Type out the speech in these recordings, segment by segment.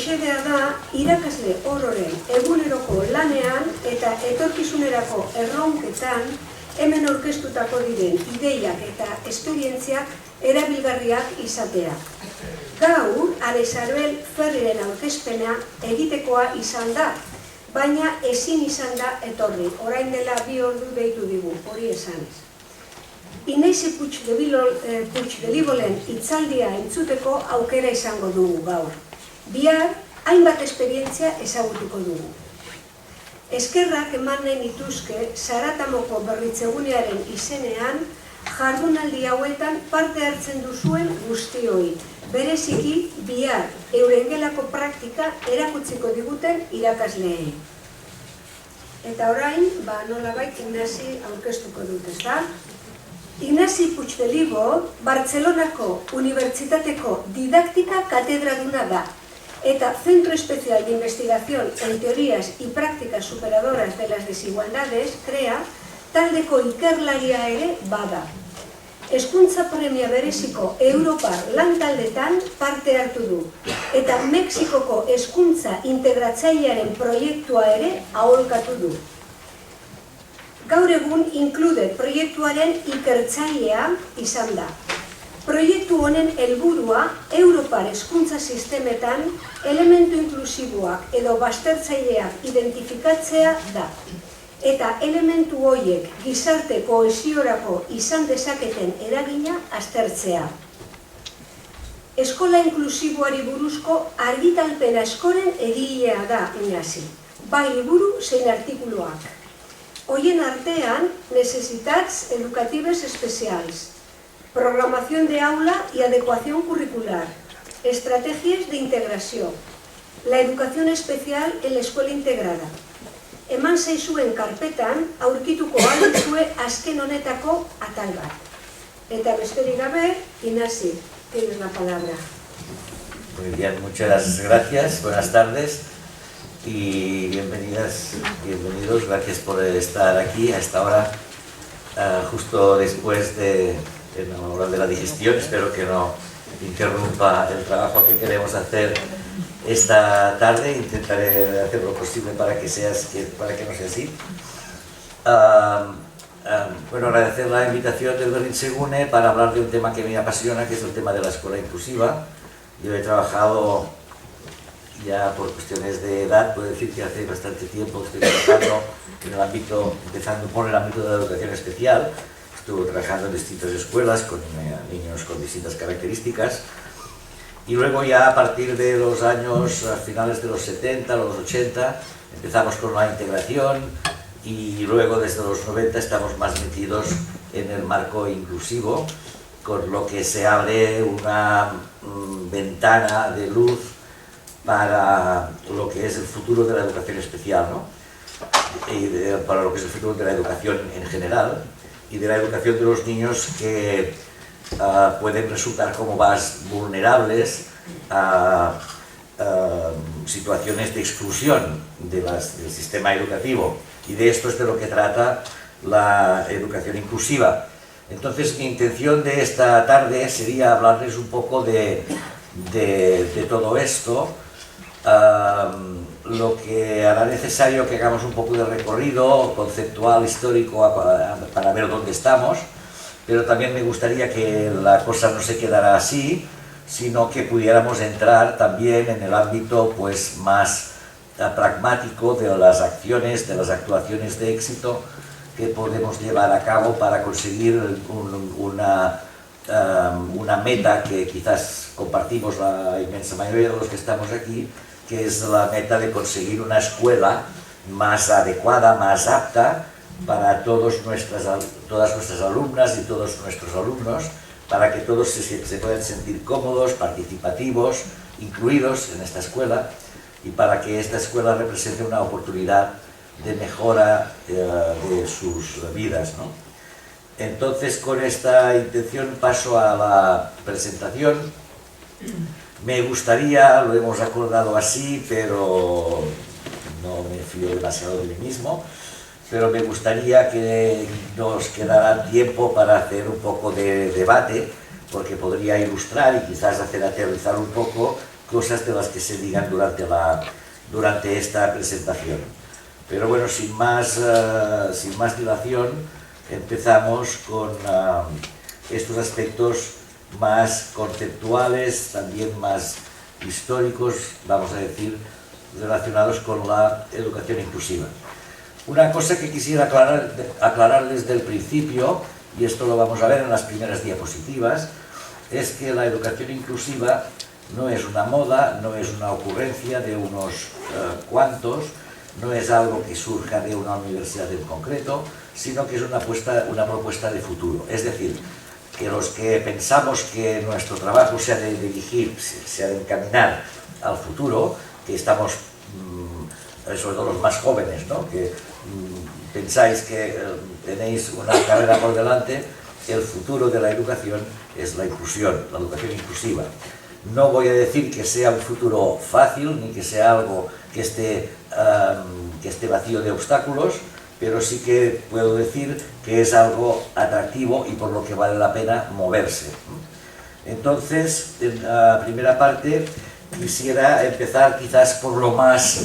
xedea da irakasle ororen eguneroko lanean eta etorkizunerako erronketan hemen aurkeztutako diren ideiak eta esperientziak erabilgarriak izatea. Gaur, Alexabel Ferriren aurkezpena egitekoa izan da, baina ezin izan da etorri. Orain dela 2 ordu deitu digu, hori esanez. Inaize Puigdelibolen hitzaldia entzuteko aukera izango dugu gaur. Bihar, hainbat esperientzia ezagutuko dugu. Eskerrak eman nahi nituzke Zaratamoko berritzegunearen izenean jardunaldi hauetan parte hartzen duzuen guztioi. Bereziki, bihar euren gelako praktika erakutsiko diguten irakasleei. Eta orain, nolabait Ignasi aurkeztuko dut, ezta? Ignasi Puigdelibo, Bartzelonako Unibertsitateko didaktika katedraduna da, eta Centro Especial de Investigación en Teorías y Prácticas Superadoras de las Desigualdades, CREA, taldeko ikerlaria ere bada. Hezkuntza premia bereziko Europar lantaldetan parte hartu du, eta Mexikoko hezkuntza integratzailearen proiektua ere aholkatu du. Gaur egun Include proiektuaren ikertzailea izan da. Proiektu honen helburua Europar hezkuntza sistemetan elementu inklusiboak edo baztertzaileak identifikatzea da. Eta elementu horiek gizarte kohesiorako izan dezaketen eragina aztertzea. Eskola inklusiboari buruzko argitalpen askoren egilea da Ignasi, bai liburu zein artikuluak. Horien artean, necessitats educatives especials, programación de aula y adecuación curricular, estrategias de integración, la educación especial en la escuela integrada. Eman zaizuen karpetan aurkituko alduzue azken honetako atal bat. Eta besterik gabe, Ignasi, tienes la palabra. Muy bien, muchas gracias, buenas tardes y bienvenidos, gracias por estar aquí a esta hora, justo después de la hora de la digestión. Espero que no interrumpa el trabajo que queremos hacer esta tarde. Intentaré hacer lo posible para que no sea así. Bueno, agradecer la invitación del Berritzegune para hablar de un tema que me apasiona, que es el tema de la escuela inclusiva. Yo he trabajado ya por cuestiones de edad, puedo decir que hace bastante tiempo que estoy trabajando en el ámbito, empezando por el ámbito de la educación especial. Estuve trabajando en distintas escuelas con niños con distintas características. Y luego ya a partir de los años, a finales de los 70, los 80, empezamos con la integración y luego desde los 90 estamos más metidos en el marco inclusivo, con lo que se abre una ventana de luz para lo que es el futuro de la educación especial, ¿no? Y para lo que es el futuro de la educación en general y de la educación de los niños que pueden resultar como más vulnerables a situaciones de exclusión del sistema educativo, y de esto es de lo que trata la educación inclusiva. Entonces mi intención de esta tarde sería hablarles un poco de todo esto, lo que hará necesario que hagamos un poco de recorrido conceptual, histórico, para ver dónde estamos. Pero también me gustaría que la cosa no se quedara así, sino que pudiéramos entrar también en el ámbito pues, más pragmático de las acciones, de las actuaciones de éxito que podemos llevar a cabo para conseguir una meta que quizás compartimos la inmensa mayoría de los que estamos aquí, que es la meta de conseguir una escuela más adecuada, más apta para todas nuestras alumnas y todos nuestros alumnos, para que todos se puedan sentir cómodos, participativos, incluidos en esta escuela, y para que esta escuela represente una oportunidad de mejora de sus vidas, ¿no? Entonces, con esta intención paso a la presentación. Me gustaría, lo hemos acordado así, pero no me fío demasiado de mí mismo, pero me gustaría que nos quedara tiempo para hacer un poco de debate, porque podría ilustrar y quizás hacer aterrizar un poco cosas de las que se digan durante esta presentación. Pero bueno, sin más dilación, empezamos con estos aspectos más conceptuales, también más históricos, vamos a decir, relacionados con la educación inclusiva. Una cosa que quisiera aclarar desde el principio, y esto lo vamos a ver en las primeras diapositivas, es que la educación inclusiva no es una moda, no es una ocurrencia de unos cuantos, no es algo que surja de una universidad en concreto, sino que es una propuesta de futuro. Es decir, que los que pensamos que nuestro trabajo se ha de dirigir, se ha de encaminar al futuro, que estamos, sobre todo los más jóvenes, ¿no?, que pensáis que tenéis una carrera por delante, el futuro de la educación es la inclusión, la educación inclusiva. No voy a decir que sea un futuro fácil, ni que sea algo que esté vacío de obstáculos, pero sí que puedo decir que es algo atractivo y por lo que vale la pena moverse. Entonces, en la primera parte quisiera empezar quizás por lo más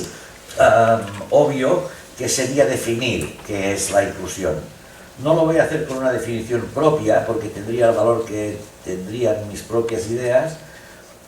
obvio, que sería definir qué es la inclusión. No lo voy a hacer con una definición propia, porque tendría el valor que tendrían mis propias ideas,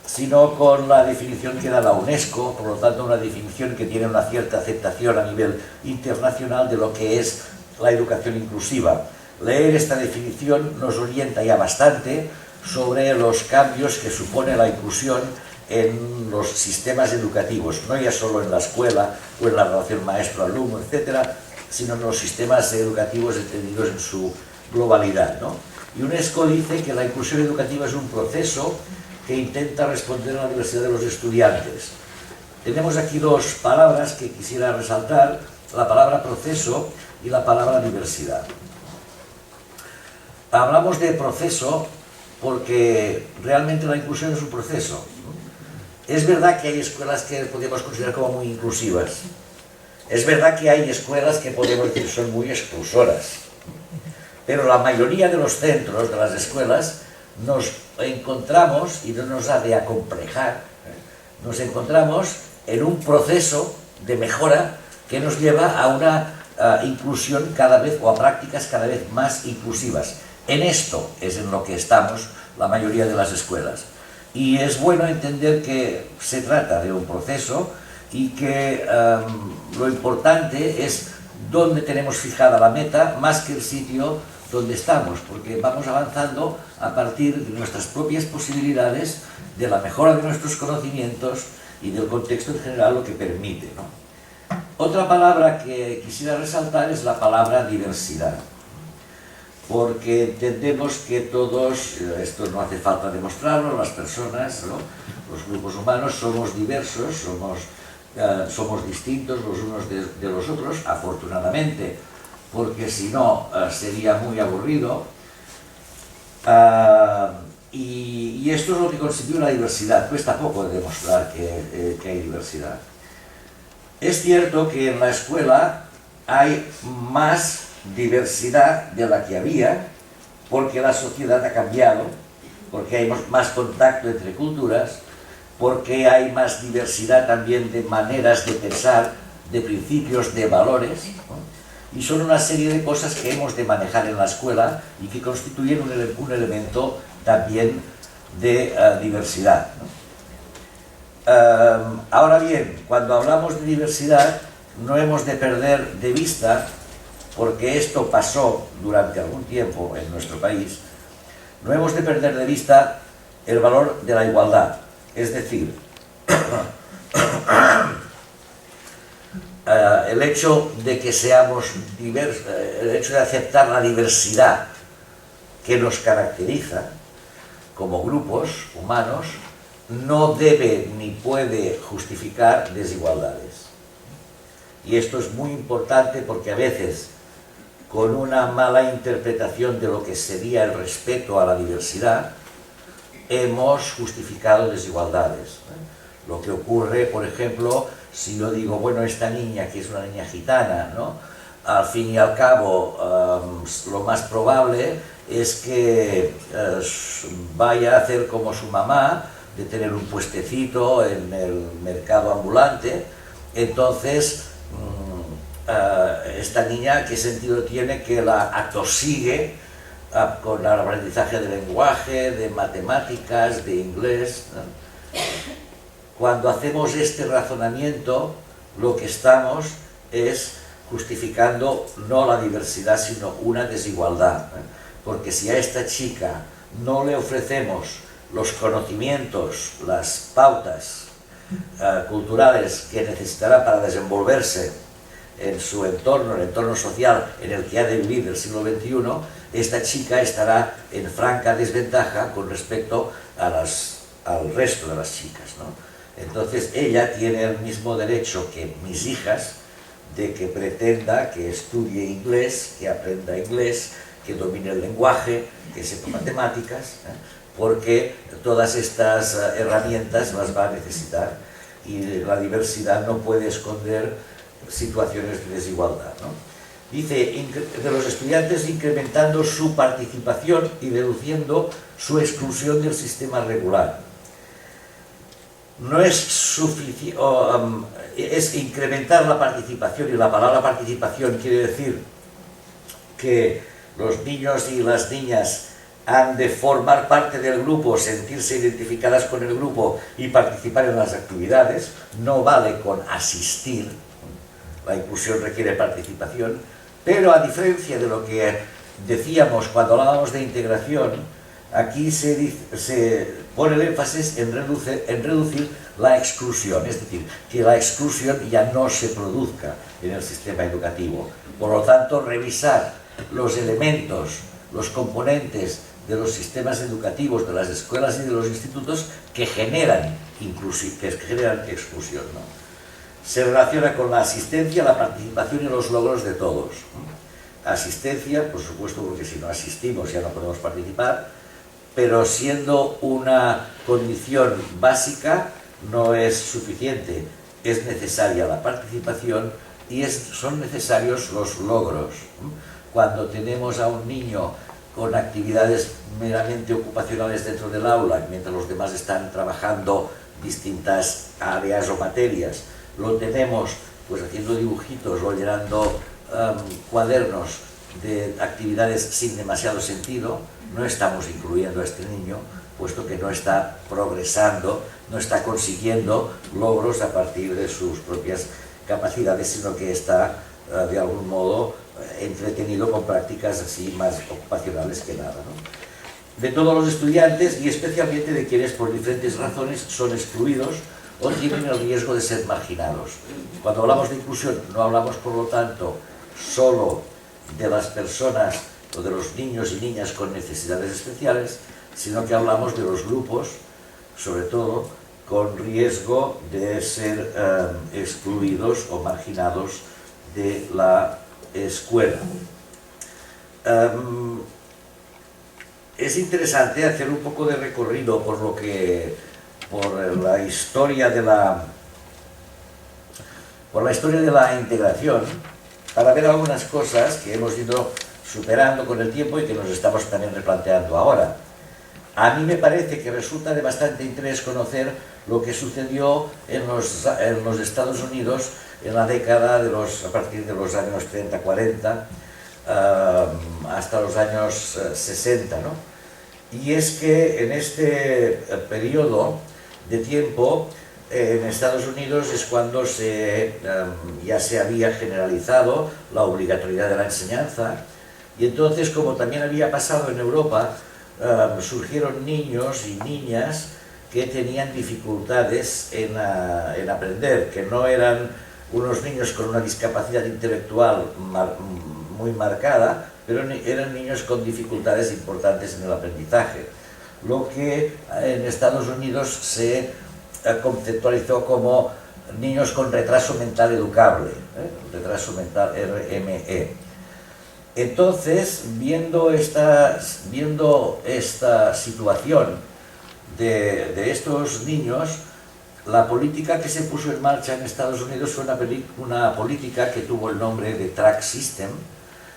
sino con la definición que da la UNESCO, por lo tanto una definición que tiene una cierta aceptación a nivel internacional de lo que es la educación inclusiva. Leer esta definición nos orienta ya bastante sobre los cambios que supone la inclusión en los sistemas educativos, no ya solo en la escuela o en la relación maestro-alumno, etcétera, sino en los sistemas educativos entendidos en su globalidad, ¿no? Y UNESCO dice que la inclusión educativa es un proceso que intenta responder a la diversidad de los estudiantes. Tenemos aquí dos palabras que quisiera resaltar, la palabra proceso y la palabra diversidad. Hablamos de proceso porque realmente la inclusión es un proceso. Es verdad que hay escuelas que podemos considerar como muy inclusivas. Es verdad que hay escuelas que podemos decir son muy exclusoras. Pero la mayoría de los centros, de las escuelas, nos encontramos, y no nos ha de acomplejar, nos encontramos en un proceso de mejora que nos lleva a una inclusión cada vez, o a prácticas cada vez más inclusivas. En esto es en lo que estamos la mayoría de las escuelas. Y es bueno entender que se trata de un proceso y que lo importante es dónde tenemos fijada la meta, más que el sitio donde estamos, porque vamos avanzando a partir de nuestras propias posibilidades, de la mejora de nuestros conocimientos y del contexto en general lo que permite, ¿no? Otra palabra que quisiera resaltar es la palabra diversidad, porque entendemos que todos, esto no hace falta demostrarlo, las personas, ¿no?, los grupos humanos somos diversos, somos distintos los unos de los otros, afortunadamente, porque si no sería muy aburrido, y esto es lo que constituye la diversidad. Cuesta poco demostrar que hay diversidad. Es cierto que en la escuela hay más diversidad de la que había, porque la sociedad ha cambiado, porque hay más contacto entre culturas, porque hay más diversidad también de maneras de pensar, de principios, de valores, ¿no? Y son una serie de cosas que hemos de manejar en la escuela y que constituyen un elemento también de diversidad, ¿no? Ahora bien, cuando hablamos de diversidad, no hemos de perder de vista, porque esto pasó durante algún tiempo en nuestro país, no hemos de perder de vista el valor de la igualdad. Es decir, el hecho de que seamos diversos, el hecho de aceptar la diversidad que nos caracteriza como grupos humanos, no debe ni puede justificar desigualdades. Y esto es muy importante porque a veces, con una mala interpretación de lo que sería el respeto a la diversidad, hemos justificado desigualdades. Lo que ocurre, por ejemplo, si yo digo, bueno, esta niña, que es una niña gitana, ¿no?, al fin y al cabo, lo más probable es que vaya a hacer como su mamá, de tener un puestecito en el mercado ambulante. Entonces, esta niña, ¿qué sentido tiene que la atosigue con el aprendizaje de lenguaje, de matemáticas, de inglés? Cuando hacemos este razonamiento, lo que estamos es justificando no la diversidad, sino una desigualdad. Porque si a esta chica no le ofrecemos los conocimientos, las pautas culturales que necesitará para desenvolverse en su entorno, el entorno social en el que ha de vivir del siglo XXI, esta chica estará en franca desventaja con respecto al resto de las chicas, ¿no? Entonces ella tiene el mismo derecho que mis hijas de que pretenda que estudie inglés, que aprenda inglés, que domine el lenguaje, que sepa matemáticas, porque todas estas herramientas las va a necesitar, y la diversidad no puede esconder situaciones de desigualdad, ¿no? Dice, de los estudiantes incrementando su participación y reduciendo su exclusión del sistema regular. No es suficiente, es incrementar la participación, y la palabra participación quiere decir que los niños y las niñas han de formar parte del grupo, sentirse identificadas con el grupo y participar en las actividades. No vale con asistir, la inclusión requiere participación, pero a diferencia de lo que decíamos cuando hablábamos de integración, aquí se pone el énfasis en reducir la exclusión, es decir, que la exclusión ya no se produzca en el sistema educativo. Por lo tanto, revisar los elementos, los componentes de los sistemas educativos, de las escuelas y de los institutos que generan exclusión, ¿no? Se relaciona con la asistencia, la participación y los logros de todos. Asistencia, por supuesto, porque si no asistimos ya no podemos participar, pero siendo una condición básica no es suficiente, es necesaria la participación y son necesarios los logros. Cuando tenemos a un niño con actividades meramente ocupacionales dentro del aula, mientras los demás están trabajando distintas áreas o materias, lo tenemos pues haciendo dibujitos o llenando cuadernos de actividades sin demasiado sentido, no estamos incluyendo a este niño, puesto que no está progresando, no está consiguiendo logros a partir de sus propias capacidades, sino que está de algún modo entretenido con prácticas así más ocupacionales que nada, ¿no? De todos los estudiantes, y especialmente de quienes por diferentes razones son excluidos o tienen el riesgo de ser marginados. Cuando hablamos de inclusión no hablamos, por lo tanto, solo de las personas o de los niños y niñas con necesidades especiales, sino que hablamos de los grupos, sobre todo, con riesgo de ser excluidos o marginados de la escuela. Es interesante hacer un poco de recorrido por la historia de la integración, para ver algunas cosas que hemos ido superando con el tiempo y que nos estamos también replanteando ahora. A mí me parece que resulta de bastante interés conocer lo que sucedió en los Estados Unidos en la década a partir de los años 30-40 hasta los años 60, ¿no? Y es que en este periodo de tiempo en Estados Unidos es cuando ya se había generalizado la obligatoriedad de la enseñanza, y entonces, como también había pasado en Europa, surgieron niños y niñas que tenían dificultades en aprender, que no eran unos niños con una discapacidad intelectual muy marcada, pero eran niños con dificultades importantes en el aprendizaje, lo que en Estados Unidos se conceptualizó como niños con retraso mental educable, retraso mental RME. Entonces, viendo esta situación de estos niños, la política que se puso en marcha en Estados Unidos fue una política que tuvo el nombre de Track System,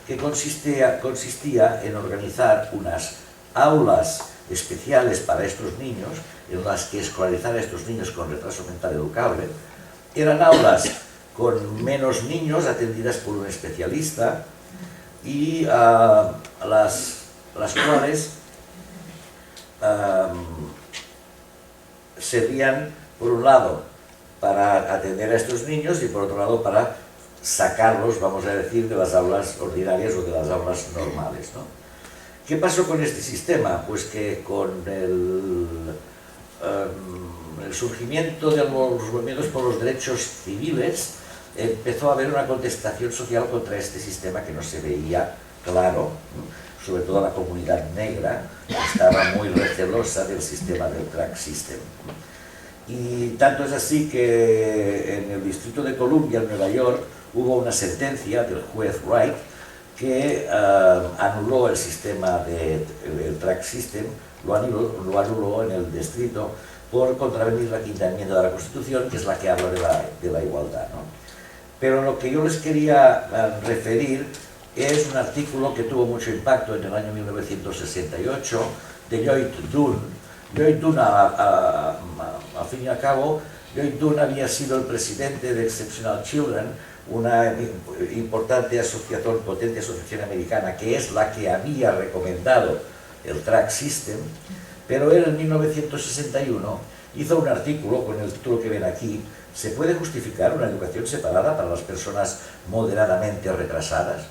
que consistía en organizar unas aulas especiales para estos niños, en las que escolarizar a estos niños con retraso mental educable. Eran aulas con menos niños atendidas por un especialista y las cuales servían, por un lado, para atender a estos niños y por otro lado para sacarlos, vamos a decir, de las aulas ordinarias o de las aulas normales, ¿no? ¿Qué pasó con este sistema? Pues que con el surgimiento de los movimientos por los derechos civiles empezó a haber una contestación social contra este sistema que no se veía claro, ¿no? Sobre todo la comunidad negra estaba muy recelosa del sistema del track system. Y tanto es así que en el Distrito de Columbia, en Nueva York, hubo una sentencia del juez Wright que anuló el sistema del track system, lo anuló en el distrito por contravenir la quinta enmienda de la Constitución, que es la que habla de la igualdad, ¿no? Pero lo que yo les quería referir es un artículo que tuvo mucho impacto en el año 1968 de Lloyd Dunn. Lloyd Dunn, al fin y al cabo, Lloyd Dunn había sido el presidente de Exceptional Children, una importante asociación, potente asociación americana, que es la que había recomendado el track system, pero él en 1961 hizo un artículo con el título que ven aquí: ¿se puede justificar una educación separada para las personas moderadamente retrasadas?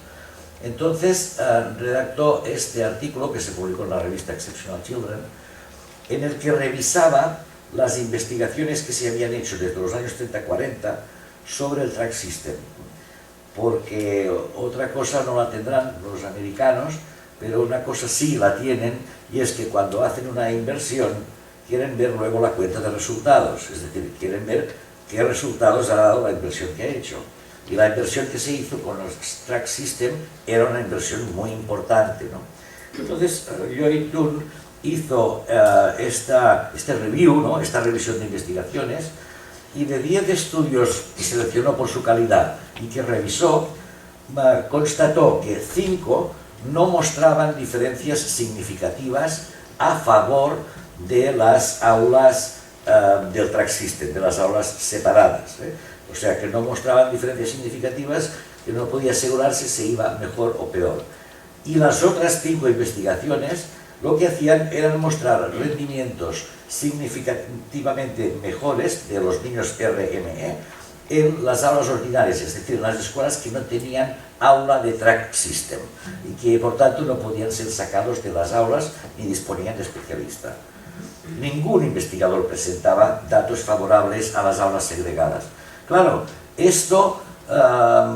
Entonces redactó este artículo que se publicó en la revista Exceptional Children, en el que revisaba las investigaciones que se habían hecho desde los años 30-40 sobre el track system, porque otra cosa no la tendrán los americanos, pero una cosa sí la tienen, y es que cuando hacen una inversión quieren ver luego la cuenta de resultados, es decir, quieren ver qué resultados ha dado la inversión que ha hecho. Y la inversión que se hizo con el track system era una inversión muy importante, ¿no? Entonces, Lloyd Dunn hizo este review, ¿no? Esta revisión de investigaciones, y de 10 estudios que seleccionó por su calidad y que revisó, constató que 5 no mostraban diferencias significativas a favor de las aulas del track system, de las aulas separadas, ¿eh? O sea, que no mostraban diferencias significativas, que no podía asegurarse si iba mejor o peor. Y las otras 5 investigaciones lo que hacían era mostrar rendimientos significativamente mejores de los niños RME en las aulas ordinarias, es decir, en las escuelas que no tenían aula de track system y que por tanto no podían ser sacados de las aulas ni disponían de especialista. Ningún investigador presentaba datos favorables a las aulas segregadas. Claro, esto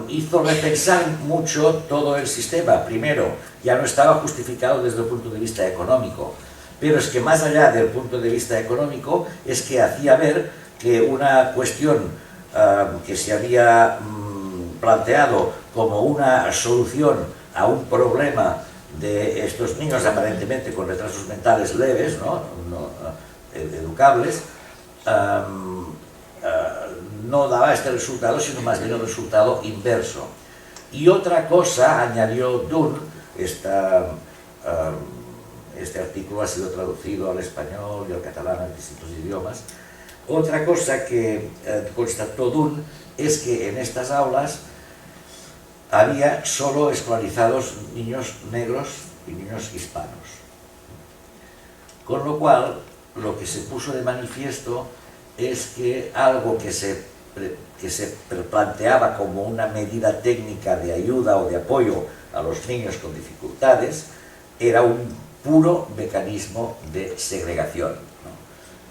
hizo repensar mucho todo el sistema. Primero, ya no estaba justificado desde el punto de vista económico, pero es que más allá del punto de vista económico, es que hacía ver que una cuestión que se había planteado como una solución a un problema de estos niños aparentemente con retrasos mentales leves, ¿no? Educables, no daba este resultado, sino más bien el resultado inverso. Y otra cosa, añadió Dunn, este artículo ha sido traducido al español y al catalán, en distintos idiomas. Otra cosa que constató Dunn es que en estas aulas había solo escolarizados niños negros y niños hispanos. Con lo cual, lo que se puso de manifiesto es que algo que se planteaba como una medida técnica de ayuda o de apoyo a los niños con dificultades era un puro mecanismo de segregación, ¿no?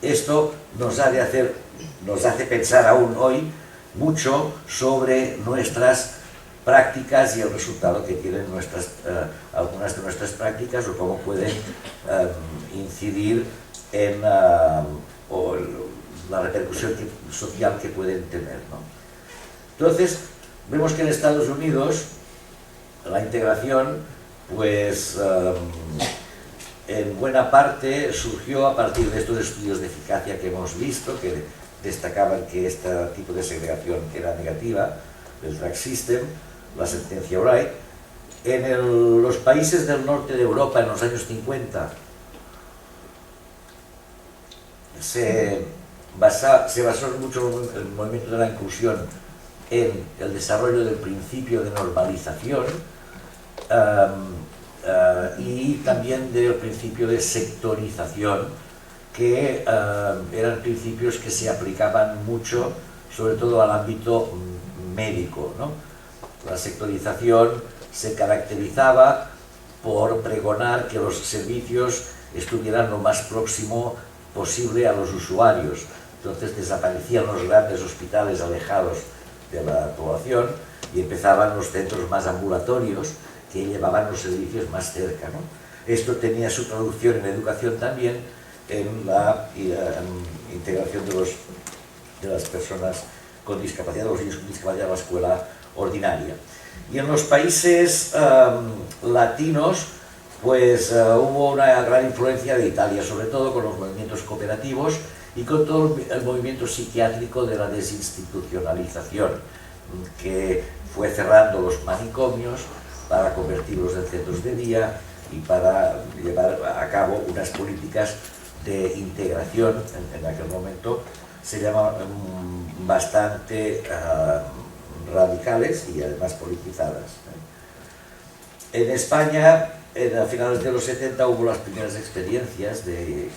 Esto nos hace pensar aún hoy mucho sobre nuestras prácticas y el resultado que tienen algunas de nuestras prácticas o cómo pueden incidir en la repercusión social que pueden tener, ¿no? Entonces, vemos que en Estados Unidos la integración, pues, en buena parte surgió a partir de estos estudios de eficacia que hemos visto, que destacaban que este tipo de segregación era negativa, del track system, la sentencia Wright. En los países del norte de Europa, en los años 50, se basó mucho el movimiento de la inclusión en el desarrollo del principio de normalización y también del principio de sectorización, que eran principios que se aplicaban mucho, sobre todo al ámbito médico, ¿no? La sectorización se caracterizaba por pregonar que los servicios estuvieran lo más próximo posible a los usuarios. Entonces desaparecían los grandes hospitales alejados de la población y empezaban los centros más ambulatorios que llevaban los servicios más cerca, ¿no? Esto tenía su traducción en educación también, en la integración de las personas con discapacidad, de los niños con discapacidad a la escuela ordinaria. Y en los países latinos, pues hubo una gran influencia de Italia, sobre todo con los movimientos cooperativos y con todo el movimiento psiquiátrico de la desinstitucionalización, que fue cerrando los manicomios para convertirlos en centros de día y para llevar a cabo unas políticas de integración, en aquel momento se llamaban bastante radicales y además politizadas. En España, a finales de los 70, hubo las primeras experiencias de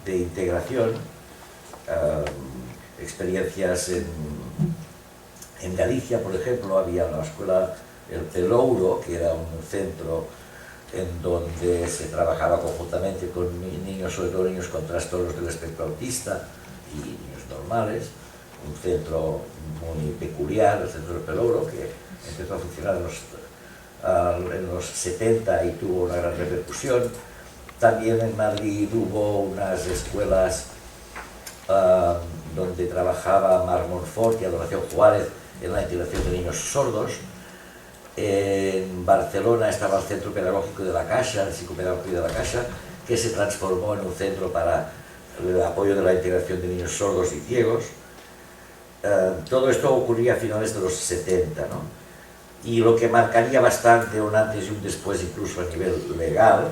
integración, experiencias en Galicia, por ejemplo, había la escuela El Ouro, que era un centro en donde se trabajaba conjuntamente con niños, sobre todo niños con trastornos del espectro autista y niños normales, un centro muy peculiar, el centro del Pelouro, que empezó a funcionar en los 70 y tuvo una gran repercusión. También en Madrid hubo unas escuelas donde trabajaba Mar Montfort y Adoración Juárez en la integración de niños sordos. En Barcelona estaba el Centro Pedagógico de la Caixa, el Psicopedagógico de la Caixa, que se transformó en un centro para el apoyo de la integración de niños sordos y ciegos. Todo esto ocurría a finales de los 70, ¿no? Y lo que marcaría bastante un antes y un después, incluso a nivel legal,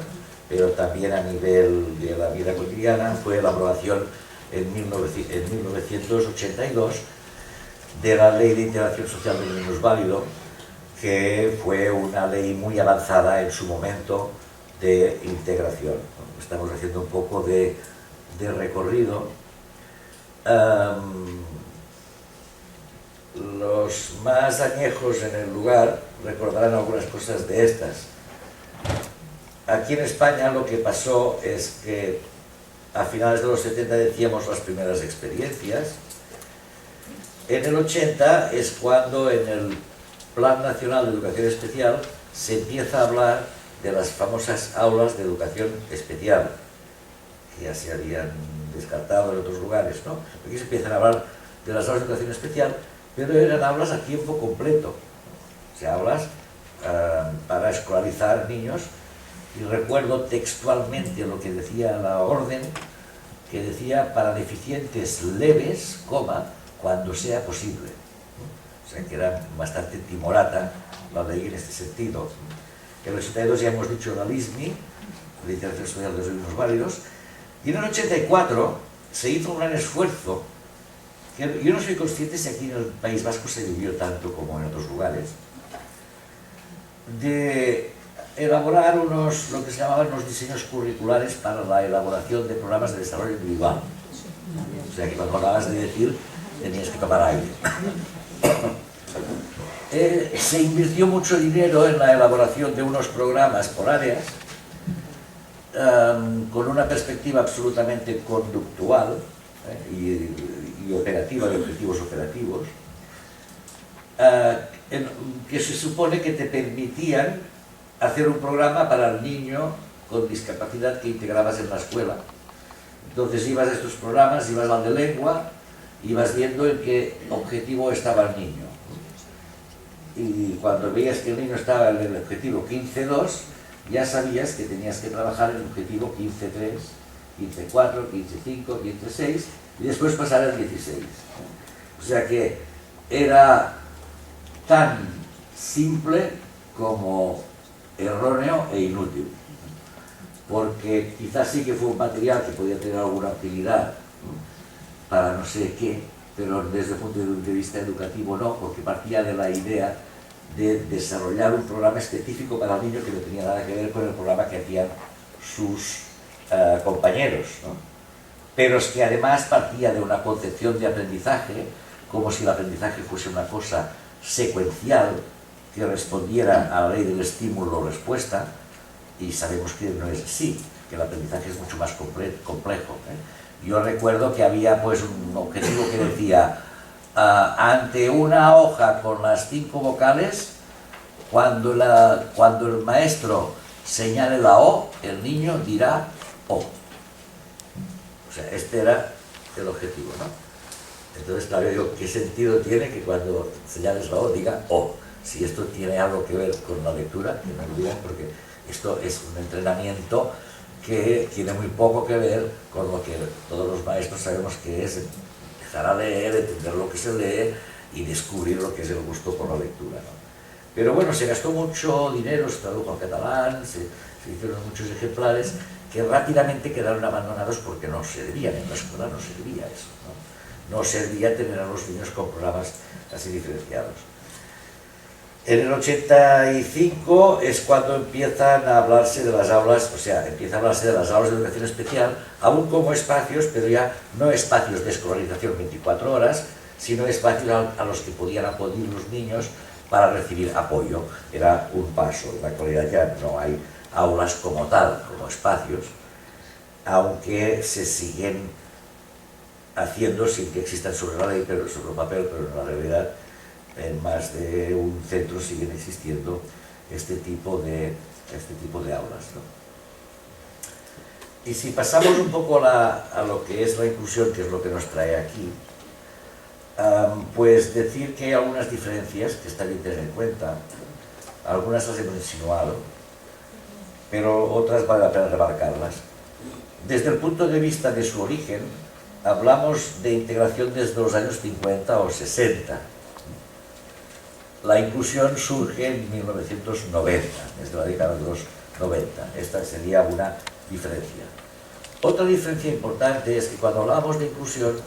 pero también a nivel de la vida cotidiana, fue la aprobación en 1982 de la Ley de Integración Social de Niños Válido, que fue una ley muy avanzada en su momento de integración. Estamos haciendo un poco de recorrido. Los más añejos en el lugar recordarán algunas cosas de estas. Aquí en España lo que pasó es que a finales de los 70 decíamos las primeras experiencias. En el 80 es cuando en el Plan Nacional de Educación Especial se empieza a hablar de las famosas aulas de educación especial, que ya se habían descartado en otros lugares, ¿no? Aquí se empiezan a hablar de las aulas de educación especial, pero eran aulas a tiempo completo, o sea, aulas para escolarizar niños. Y recuerdo textualmente lo que decía la orden, que decía para deficientes leves, cuando sea posible. O sea, que era bastante timorata la ley en este sentido. En el 82 ya hemos dicho la LISMI, la Integración Social de los Niños Válidos, y en el 84 se hizo un gran esfuerzo, que yo no soy consciente si aquí en el País Vasco se vivió tanto como en otros lugares, de elaborar lo que se llamaban los diseños curriculares para la elaboración de programas de desarrollo individual. O sea, que cuando hablabas de decir, tenías que tomar aire. Se invirtió mucho dinero en la elaboración de unos programas por áreas, con una perspectiva absolutamente conductual y operativa, de objetivos operativos, que se supone que te permitían hacer un programa para el niño con discapacidad que integrabas en la escuela. Entonces ibas a estos programas, ibas al de lengua, ibas viendo en qué objetivo estaba el niño. Y cuando veías que el niño estaba en el objetivo 15.2, ya sabías que tenías que trabajar en el objetivo 15.3, 15.4, 15.5, 15.6 y después pasar al 16. O sea que era tan simple como erróneo e inútil. porque quizás sí que fue un material que podía tener alguna utilidad para no sé qué, pero desde el punto de vista educativo no, porque partía de la idea de desarrollar un programa específico para el niño que no tenía nada que ver con el programa que hacían sus compañeros, ¿no? Pero es que además partía de una concepción de aprendizaje, como si el aprendizaje fuese una cosa secuencial que respondiera a la ley del estímulo-respuesta, y sabemos que no es así, que el aprendizaje es mucho más complejo, ¿eh? Yo recuerdo que había pues un objetivo que decía, ante una hoja con las 5 vocales, cuando el maestro señale la O, el niño dirá O. O sea, este era el objetivo, ¿no? Entonces, claro, yo, ¿qué sentido tiene que cuando señales la O diga O? Si esto tiene algo que ver con la lectura, que no lo digan, porque esto es un entrenamiento que tiene muy poco que ver con lo que todos los maestros sabemos que es empezar a leer, entender lo que se lee y descubrir lo que es el gusto por la lectura, ¿no? Pero bueno, se gastó mucho dinero, se tradujo al catalán, se hicieron muchos ejemplares que rápidamente quedaron abandonados porque no servían, en la escuela no servía eso, ¿no? No servía tener a los niños con programas así diferenciados. En el 85 es cuando empiezan a hablarse de las aulas, o sea, empieza a hablarse de las aulas de educación especial, aún como espacios, pero ya no espacios de escolarización 24 horas, sino espacios a los que podían acudir los niños para recibir apoyo. Era un paso. En la actualidad ya no hay aulas como tal, como espacios, aunque se siguen haciendo sin que existan sobre la ley, pero sobre el papel, pero en la realidad en más de un centro siguen existiendo este tipo de aulas, ¿no? Y si pasamos un poco a lo que es la inclusión, que es lo que nos trae aquí, pues decir que hay algunas diferencias que está bien tener en cuenta, algunas las hemos insinuado, pero otras vale la pena remarcarlas. Desde el punto de vista de su origen, hablamos de integración desde los años 50 o 60. La inclusión surge en 1990, desde la década de los 90. Esta sería una diferencia. Otra diferencia importante es que cuando hablábamos de inclusión,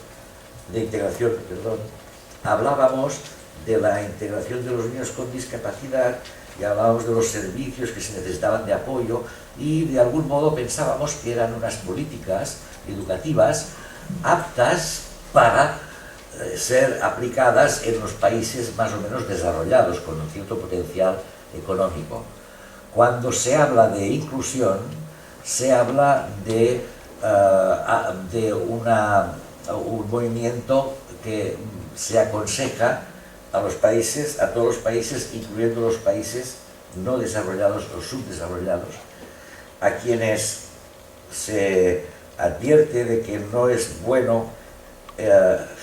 de integración, perdón, hablábamos de la integración de los niños con discapacidad y hablábamos de los servicios que se necesitaban de apoyo y de algún modo pensábamos que eran unas políticas educativas aptas para ser aplicadas en los países más o menos desarrollados, con un cierto potencial económico. Cuando se habla de inclusión, se habla de un movimiento que se aconseja a los países, a todos los países, incluyendo los países no desarrollados o subdesarrollados, a quienes se advierte de que no es bueno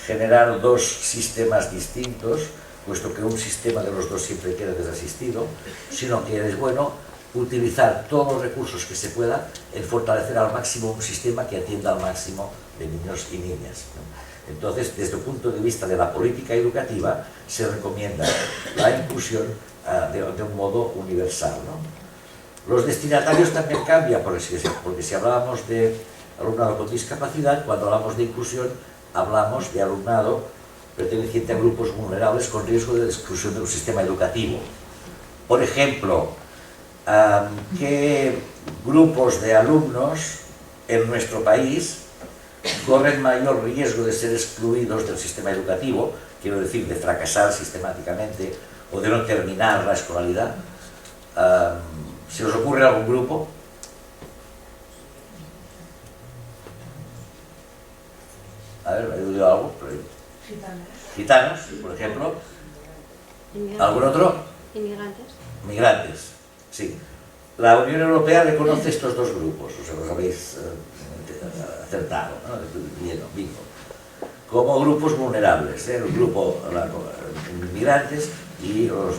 generar dos sistemas distintos, puesto que un sistema de los dos siempre queda desasistido, sino que es bueno utilizar todos los recursos que se pueda en fortalecer al máximo un sistema que atienda al máximo de niños y niñas, ¿no? Entonces, desde el punto de vista de la política educativa, se recomienda la inclusión de un modo universal, ¿no? Los destinatarios también cambian, porque si hablábamos de alumnado con discapacidad, cuando hablamos de inclusión, hablamos de alumnado perteneciente a grupos vulnerables con riesgo de exclusión de un sistema educativo. Por ejemplo, ¿qué grupos de alumnos en nuestro país corren mayor riesgo de ser excluidos del sistema educativo, quiero decir, de fracasar sistemáticamente o de no terminar la escolaridad? ¿Se os ocurre algún grupo? A ver, ¿me he oído algo? Gitanos, por ejemplo. ¿Algún otro? Inmigrantes. Migrantes, sí. La Unión Europea reconoce estos dos grupos, o sea, los habéis acertado, ¿no? Bien, bingo. Como grupos vulnerables, ¿eh? El grupo inmigrantes y los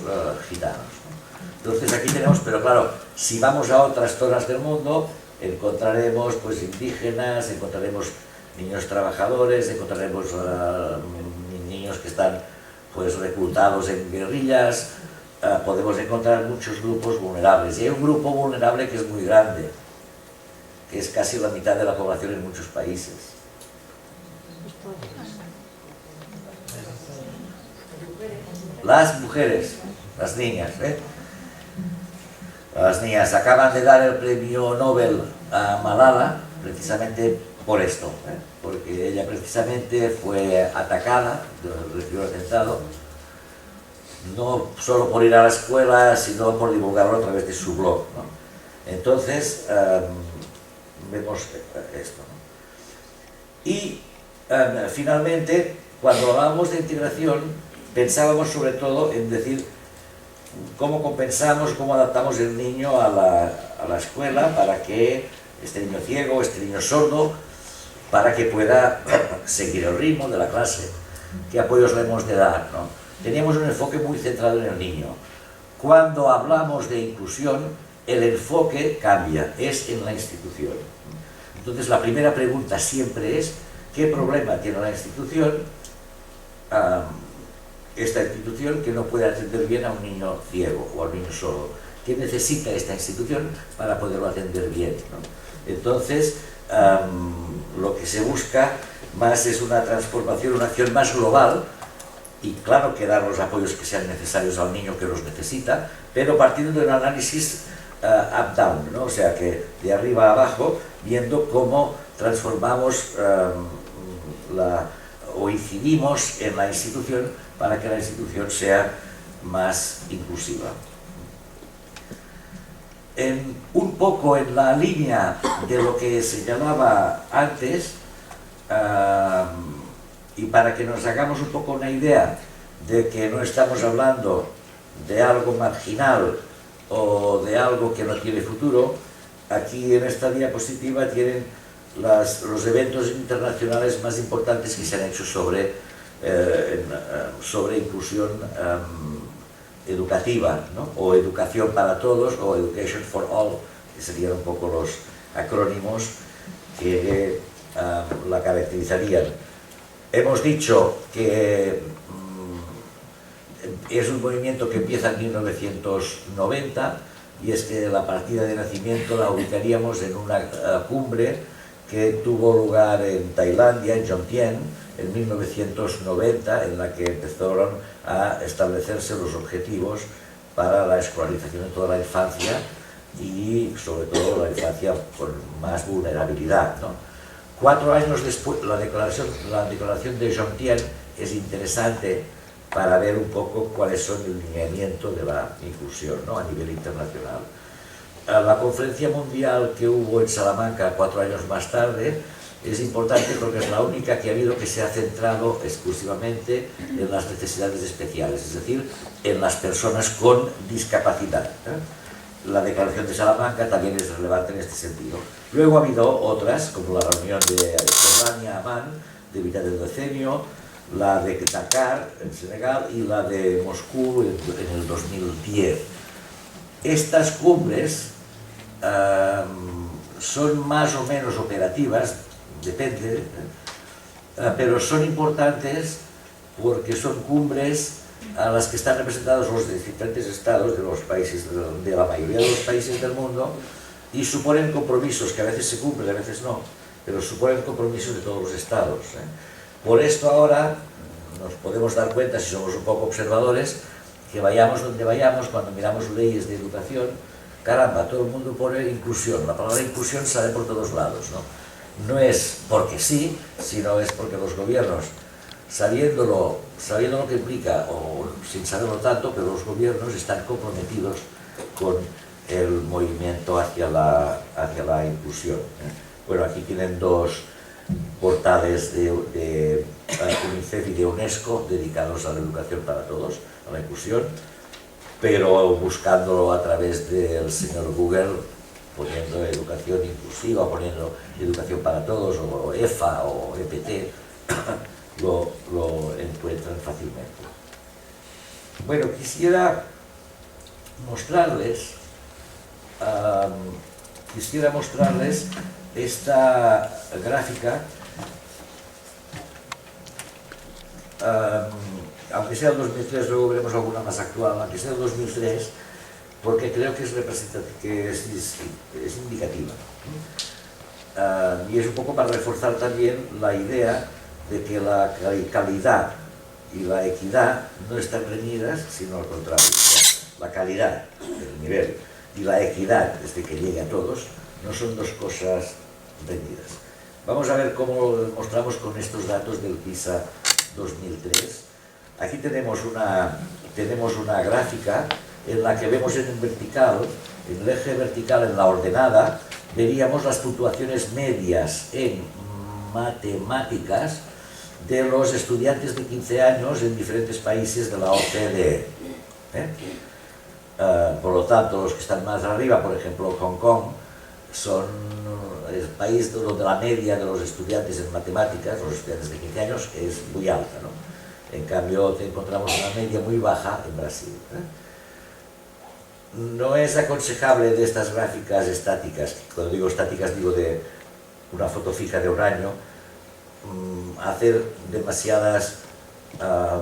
gitanos, ¿no? Entonces aquí tenemos, pero claro, si vamos a otras zonas del mundo, encontraremos pues indígenas, encontraremos niños trabajadores, encontraremos niños que están pues reclutados en guerrillas, podemos encontrar muchos grupos vulnerables. Y hay un grupo vulnerable que es muy grande, que es casi la mitad de la población en muchos países. Las mujeres, las niñas, las niñas acaban de dar el premio Nobel a Malala precisamente por esto, porque ella precisamente fue atacada, recibió un atentado, no solo por ir a la escuela, sino por divulgarlo a través de su blog, ¿no? Entonces, vemos esto, ¿no? Y finalmente, cuando hablábamos de integración, pensábamos sobre todo en decir cómo compensamos, cómo adaptamos el niño a la escuela para que este niño ciego, este niño sordo, para que pueda seguir el ritmo de la clase, qué apoyos le hemos de dar, ¿no? Teníamos un enfoque muy centrado en el niño. Cuando hablamos de inclusión, el enfoque cambia, es en la institución. Entonces la primera pregunta siempre es, ¿qué problema tiene la institución? Esta institución que no puede atender bien a un niño ciego o a un niño sordo. ¿Qué necesita esta institución para poderlo atender bien, ¿no? Entonces, lo que se busca más es una transformación, una acción más global, y claro que dar los apoyos que sean necesarios al niño que los necesita, pero partiendo de un análisis up-down, ¿no? O sea, que de arriba a abajo, viendo cómo transformamos o incidimos en la institución para que la institución sea más inclusiva. Un poco en la línea de lo que señalaba antes, y para que nos hagamos un poco una idea de que no estamos hablando de algo marginal o de algo que no tiene futuro, aquí en esta diapositiva tienen los eventos internacionales más importantes que se han hecho sobre inclusión educativa, ¿no? O educación para todos, o education for all, que serían un poco los acrónimos que la caracterizarían. Hemos dicho que es un movimiento que empieza en 1990, y es que la partida de nacimiento la ubicaríamos en una cumbre que tuvo lugar en Tailandia, en Jomtien, en 1990, en la que empezaron a establecerse los objetivos para la escolarización de toda la infancia, y sobre todo la infancia con más vulnerabilidad, ¿no? 4 años después, la declaración de Jomtien es interesante para ver un poco cuáles son el lineamiento de la inclusión, ¿no? A nivel internacional. La conferencia mundial que hubo en Salamanca 4 años más tarde es importante porque es la única que ha habido que se ha centrado exclusivamente en las necesidades especiales, es decir, en las personas con discapacidad, ¿eh? La declaración de Salamanca también es relevante en este sentido. Luego ha habido otras, como la reunión de Jordania, Amán, de mitad del decenio, la de Dakar, en Senegal, y la de Moscú en el 2010. Estas cumbres son más o menos operativas, depende, pero son importantes porque son cumbres a las que están representados los diferentes estados de los países, de la mayoría de los países del mundo, y suponen compromisos que a veces se cumplen, a veces no, pero suponen compromisos de todos los estados, ¿eh? Por esto ahora nos podemos dar cuenta, si somos un poco observadores, que vayamos donde vayamos, cuando miramos leyes de educación, caramba, todo el mundo pone inclusión. La palabra inclusión sale por todos lados, ¿no? No es porque sí, sino es porque los gobiernos, sabiendo lo que implica, o sin saberlo tanto, pero los gobiernos están comprometidos con el movimiento hacia la inclusión, ¿eh? Bueno, aquí tienen 2 portales de UNICEF y de UNESCO dedicados a la educación para todos, a la inclusión, pero buscándolo a través del señor Google, poniendo educación inclusiva, poniendo educación para todos, o EFA o EPT, lo encuentran fácilmente. Bueno, quisiera mostrarles esta gráfica, aunque sea el 2003, luego veremos alguna más actual, aunque sea el 2003, porque creo que es representativa, que es indicativa. y es un poco para reforzar también la idea de que la calidad y la equidad no están reñidas, sino al contrario. O sea, la calidad, el nivel, y la equidad, desde que llegue a todos, no son dos cosas reñidas. Vamos a ver cómo lo demostramos con estos datos del PISA 2003. Aquí tenemos una gráfica en la que vemos en el eje vertical, en la ordenada, veríamos las puntuaciones medias en matemáticas de los estudiantes de 15 años en diferentes países de la OCDE. Por lo tanto, los que están más arriba, por ejemplo, Hong Kong, son el país donde la media de los estudiantes en matemáticas, los estudiantes de 15 años, es muy alta, ¿no? En cambio, encontramos una media muy baja en Brasil. No es aconsejable de estas gráficas estáticas, cuando digo estáticas digo de una foto fija de un año, hacer demasiadas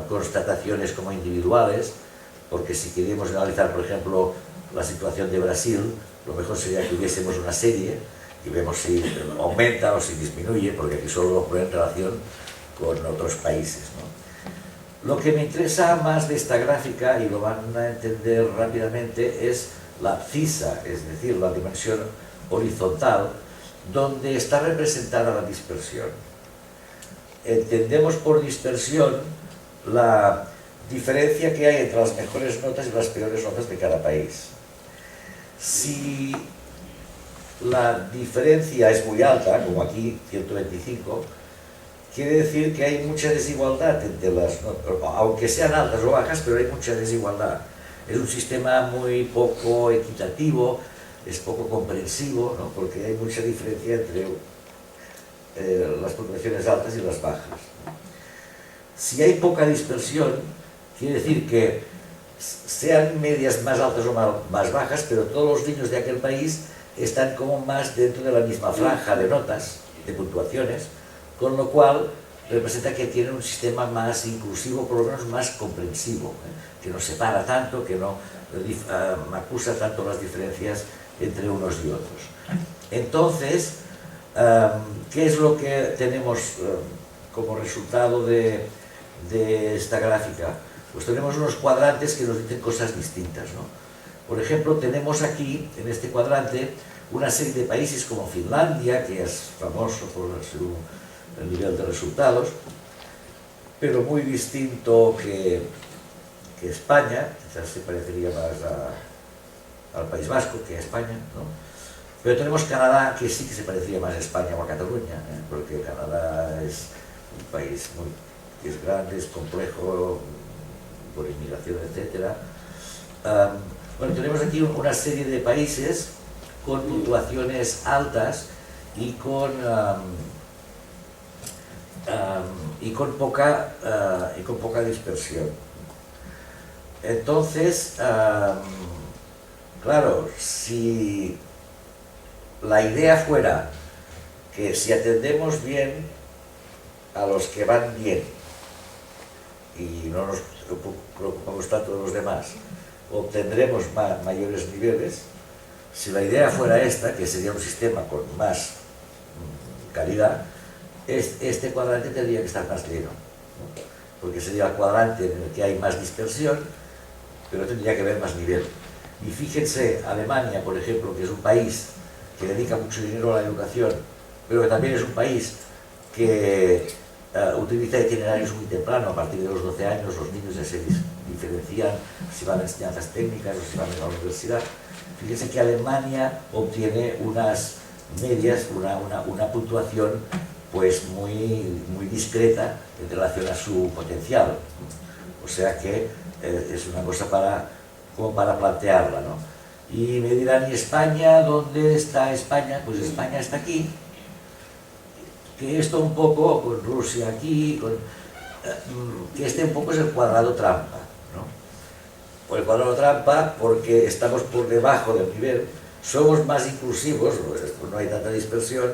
constataciones como individuales, porque si queríamos analizar, por ejemplo, la situación de Brasil, lo mejor sería que hubiésemos una serie y vemos si aumenta o si disminuye, porque aquí solo lo pone en relación con otros países, ¿no? Lo que me interesa más de esta gráfica, y lo van a entender rápidamente, es la abscisa, es decir, la dimensión horizontal, donde está representada la dispersión. Entendemos por dispersión la diferencia que hay entre las mejores notas y las peores notas de cada país. Si la diferencia es muy alta, como aquí 125, quiere decir que hay mucha desigualdad entre las notas, aunque sean altas o bajas, pero hay mucha desigualdad. Es un sistema muy poco equitativo, es poco comprensivo, ¿no? Porque hay mucha diferencia entre las puntuaciones altas y las bajas. Si hay poca dispersión, quiere decir que sean medias más altas o más bajas, pero todos los niños de aquel país están como más dentro de la misma franja de notas, de puntuaciones, con lo cual representa que tienen un sistema más inclusivo, por lo menos más comprensivo, que no separa tanto, que no acusa tanto las diferencias entre unos y otros. Entonces, ¿qué es lo que tenemos como resultado de esta gráfica? Pues tenemos unos cuadrantes que nos dicen cosas distintas, ¿no? Por ejemplo, tenemos aquí, en este cuadrante, una serie de países como Finlandia, que es famoso por su nivel de resultados, pero muy distinto que España, quizás se parecería más al País Vasco que a España, ¿no? Pero tenemos Canadá, que sí que se parecería más a España o a Cataluña, porque Canadá es un país que es grande, es complejo, por inmigración, etc. Bueno, tenemos aquí una serie de países con puntuaciones altas y con poca dispersión. Entonces, claro, si la idea fuera que si atendemos bien a los que van bien y no nos preocupamos tanto de los demás, obtendremos mayores niveles. Si la idea fuera esta, que sería un sistema con más calidad, este cuadrante tendría que estar más lleno, ¿no? Porque sería el cuadrante en el que hay más dispersión, pero tendría que haber más nivel. Y fíjense, Alemania, por ejemplo, que es un país que dedica mucho dinero a la educación, pero que también es un país que utiliza itinerarios muy temprano. A partir de los 12 años los niños ya se diferencian si van a enseñanzas técnicas o si van a la universidad. Fíjense que Alemania obtiene unas medias, una puntuación pues muy discreta en relación a su potencial. O sea que es una cosa como para plantearla, ¿no? Y me dirán, ¿y España? ¿Dónde está España? Pues España está aquí, que esto un poco, con Rusia aquí, que este un poco es el cuadrado trampa, ¿no? O el cuadrado trampa porque estamos por debajo del nivel, somos más inclusivos, no hay tanta dispersión,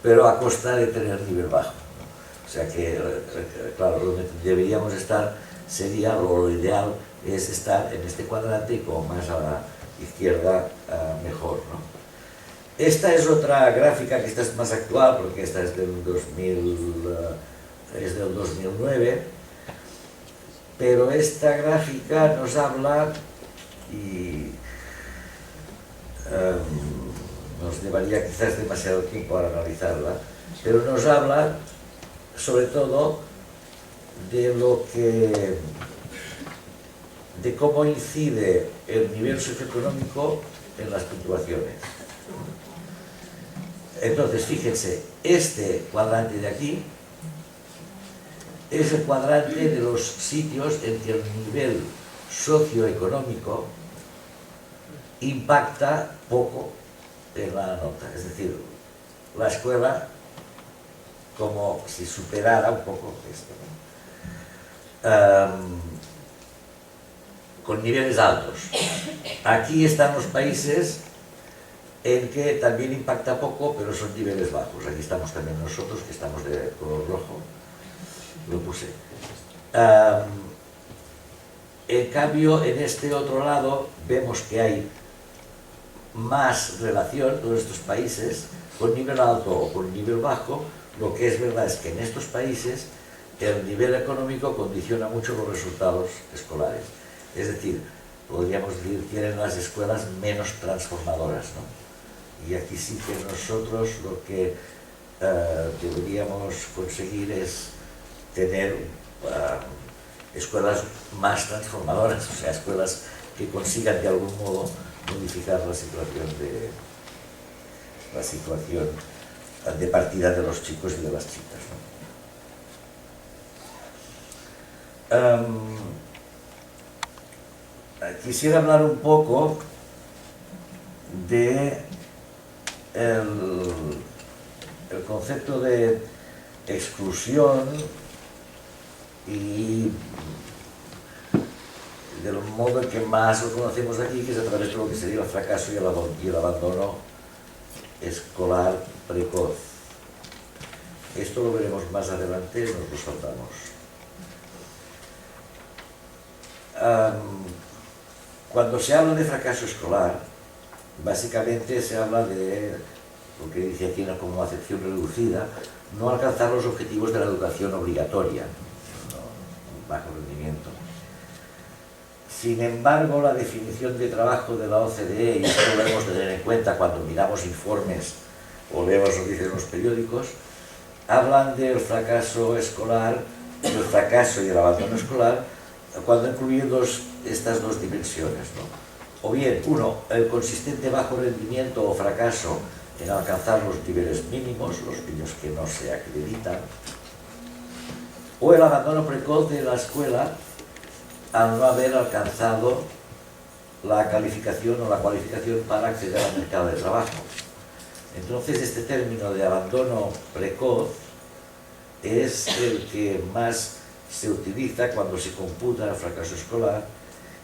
pero a costa de tener nivel bajo, ¿no? O sea que, claro, donde deberíamos estar sería, lo ideal es estar en este cuadrante y como más a la izquierda mejor, ¿no? Esta es otra gráfica que esta es más actual, porque esta es del 2009, pero esta gráfica nos habla, y nos llevaría quizás demasiado tiempo para analizarla, pero nos habla sobre todo de cómo incide el nivel socioeconómico en las puntuaciones. Entonces, fíjense, este cuadrante de aquí es el cuadrante de los sitios en que el nivel socioeconómico impacta poco en la nota. Es decir, la escuela como si superara un poco esto, ¿no? Con niveles altos. Aquí están los países en que también impacta poco, pero son niveles bajos. Aquí estamos también nosotros, que estamos de color rojo. Lo puse. En cambio, en este otro lado, vemos que hay más relación, todos estos países, con nivel alto o con nivel bajo. Lo que es verdad es que en estos países el nivel económico condiciona mucho los resultados escolares. Es decir, podríamos decir, tienen las escuelas menos transformadoras, ¿no? Y aquí sí que nosotros lo que deberíamos conseguir es tener escuelas más transformadoras, o sea, escuelas que consigan de algún modo modificar la situación de partida de los chicos y de las chicas, ¿no? Quisiera hablar un poco de el concepto de exclusión y del modo en que más lo conocemos aquí, que es a través de lo que sería el fracaso y el abandono escolar precoz. Esto lo veremos más adelante, nos lo saltamos. Cuando se habla de fracaso escolar, básicamente se habla de lo que dice aquí como acepción reducida, no alcanzar los objetivos de la educación obligatoria, un bajo rendimiento. Sin embargo, la definición de trabajo de la OCDE, y esto lo debemos tener en cuenta cuando miramos informes o leemos noticias en los periódicos, hablan del fracaso escolar, del fracaso y el abandono escolar, cuando incluyen estas dos dimensiones, ¿no? O bien, uno, el consistente bajo rendimiento o fracaso en alcanzar los niveles mínimos, los niños que no se acreditan, o el abandono precoz de la escuela al no haber alcanzado la calificación o la cualificación para acceder al mercado de trabajo. Entonces, este término de abandono precoz es el que más se utiliza cuando se computa el fracaso escolar,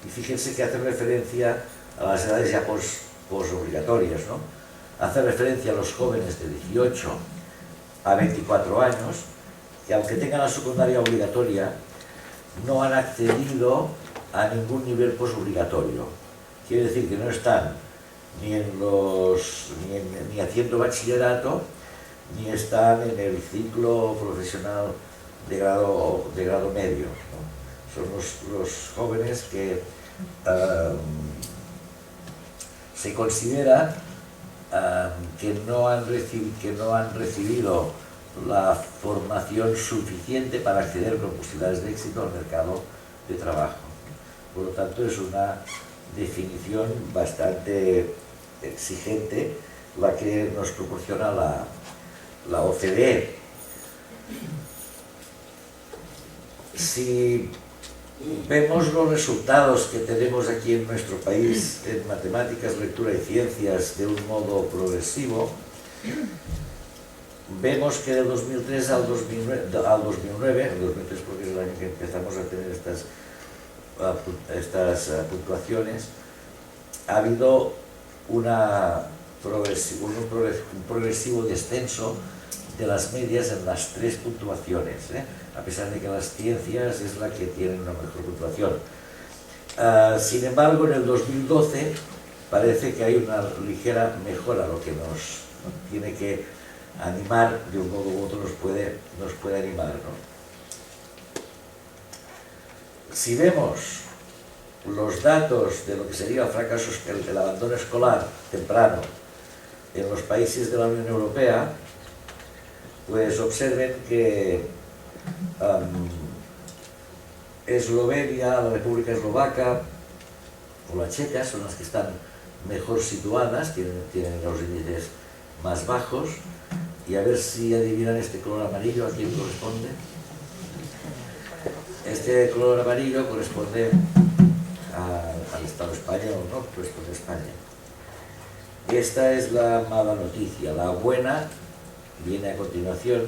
y fíjense que hace referencia a las edades ya posobligatorias, ¿no? Hace referencia a los jóvenes de 18 a 24 años, que aunque tengan la secundaria obligatoria, no han accedido a ningún nivel posobligatorio. Quiere decir que no están ni haciendo bachillerato, ni están en el ciclo profesional de grado medio, ¿no? Son los jóvenes que se considera que no han recibido la formación suficiente para acceder con posibilidades de éxito al mercado de trabajo. Por lo tanto, es una definición bastante exigente la que nos proporciona la OCDE. Si vemos los resultados que tenemos aquí en nuestro país en matemáticas, lectura y ciencias de un modo progresivo, vemos que del 2003 al 2009, el 2003 porque es el año que empezamos a tener estas puntuaciones, ha habido un progresivo descenso de las medias en las tres puntuaciones, a pesar de que las ciencias es la que tiene una mejor puntuación. Sin embargo, en el 2012 parece que hay una ligera mejora, lo que nos tiene que animar, de un modo u otro nos puede animar, ¿no? Si vemos los datos de lo que sería el fracaso, el abandono escolar temprano en los países de la Unión Europea, pues observen que Eslovenia, la República Eslovaca o la Checa son las que están mejor situadas, tienen los índices más bajos. Y a ver si adivinan este color amarillo, ¿a quién corresponde? Este color amarillo corresponde al Estado español, ¿no? Corresponde a España. Esta es la mala noticia. La buena viene a continuación,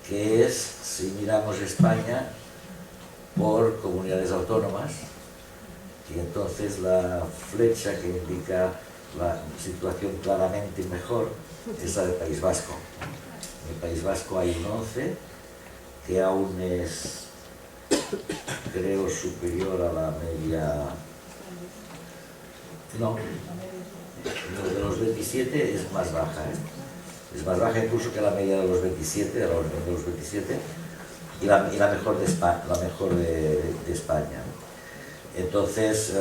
que es, si miramos España por comunidades autónomas, y entonces la flecha que indica la situación claramente mejor es la del País Vasco. En el País Vasco hay un 11, que aún es, creo, superior a la media. No, de los 27 es más baja, ¿eh? Es más baja incluso que la media de los 27, de la Unión de los 27, y la mejor de España. Entonces,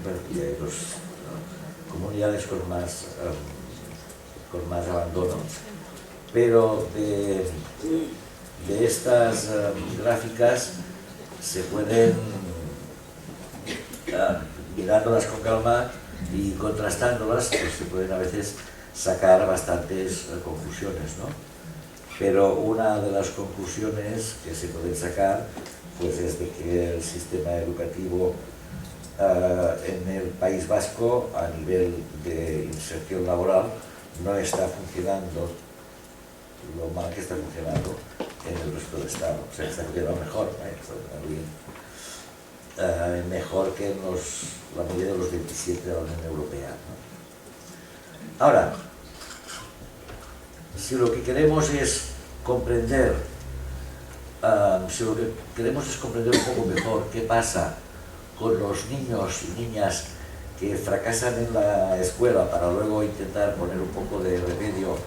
bueno, y hay dos comunidades con más abandono, pero de estas gráficas se pueden, mirándolas con calma y contrastándolas, pues se pueden a veces sacar bastantes conclusiones, ¿no? Pero una de las conclusiones que se pueden sacar, pues es de que el sistema educativo en el País Vasco, a nivel de inserción laboral, no está funcionando lo mal que está funcionando en el resto del Estado. O sea, está funcionando mejor, mejor que en la mayoría de los 27 de la Unión Europea, ¿no? Ahora, si lo que queremos es comprender, un poco mejor qué pasa con los niños y niñas que fracasan en la escuela para luego intentar poner un poco de remedio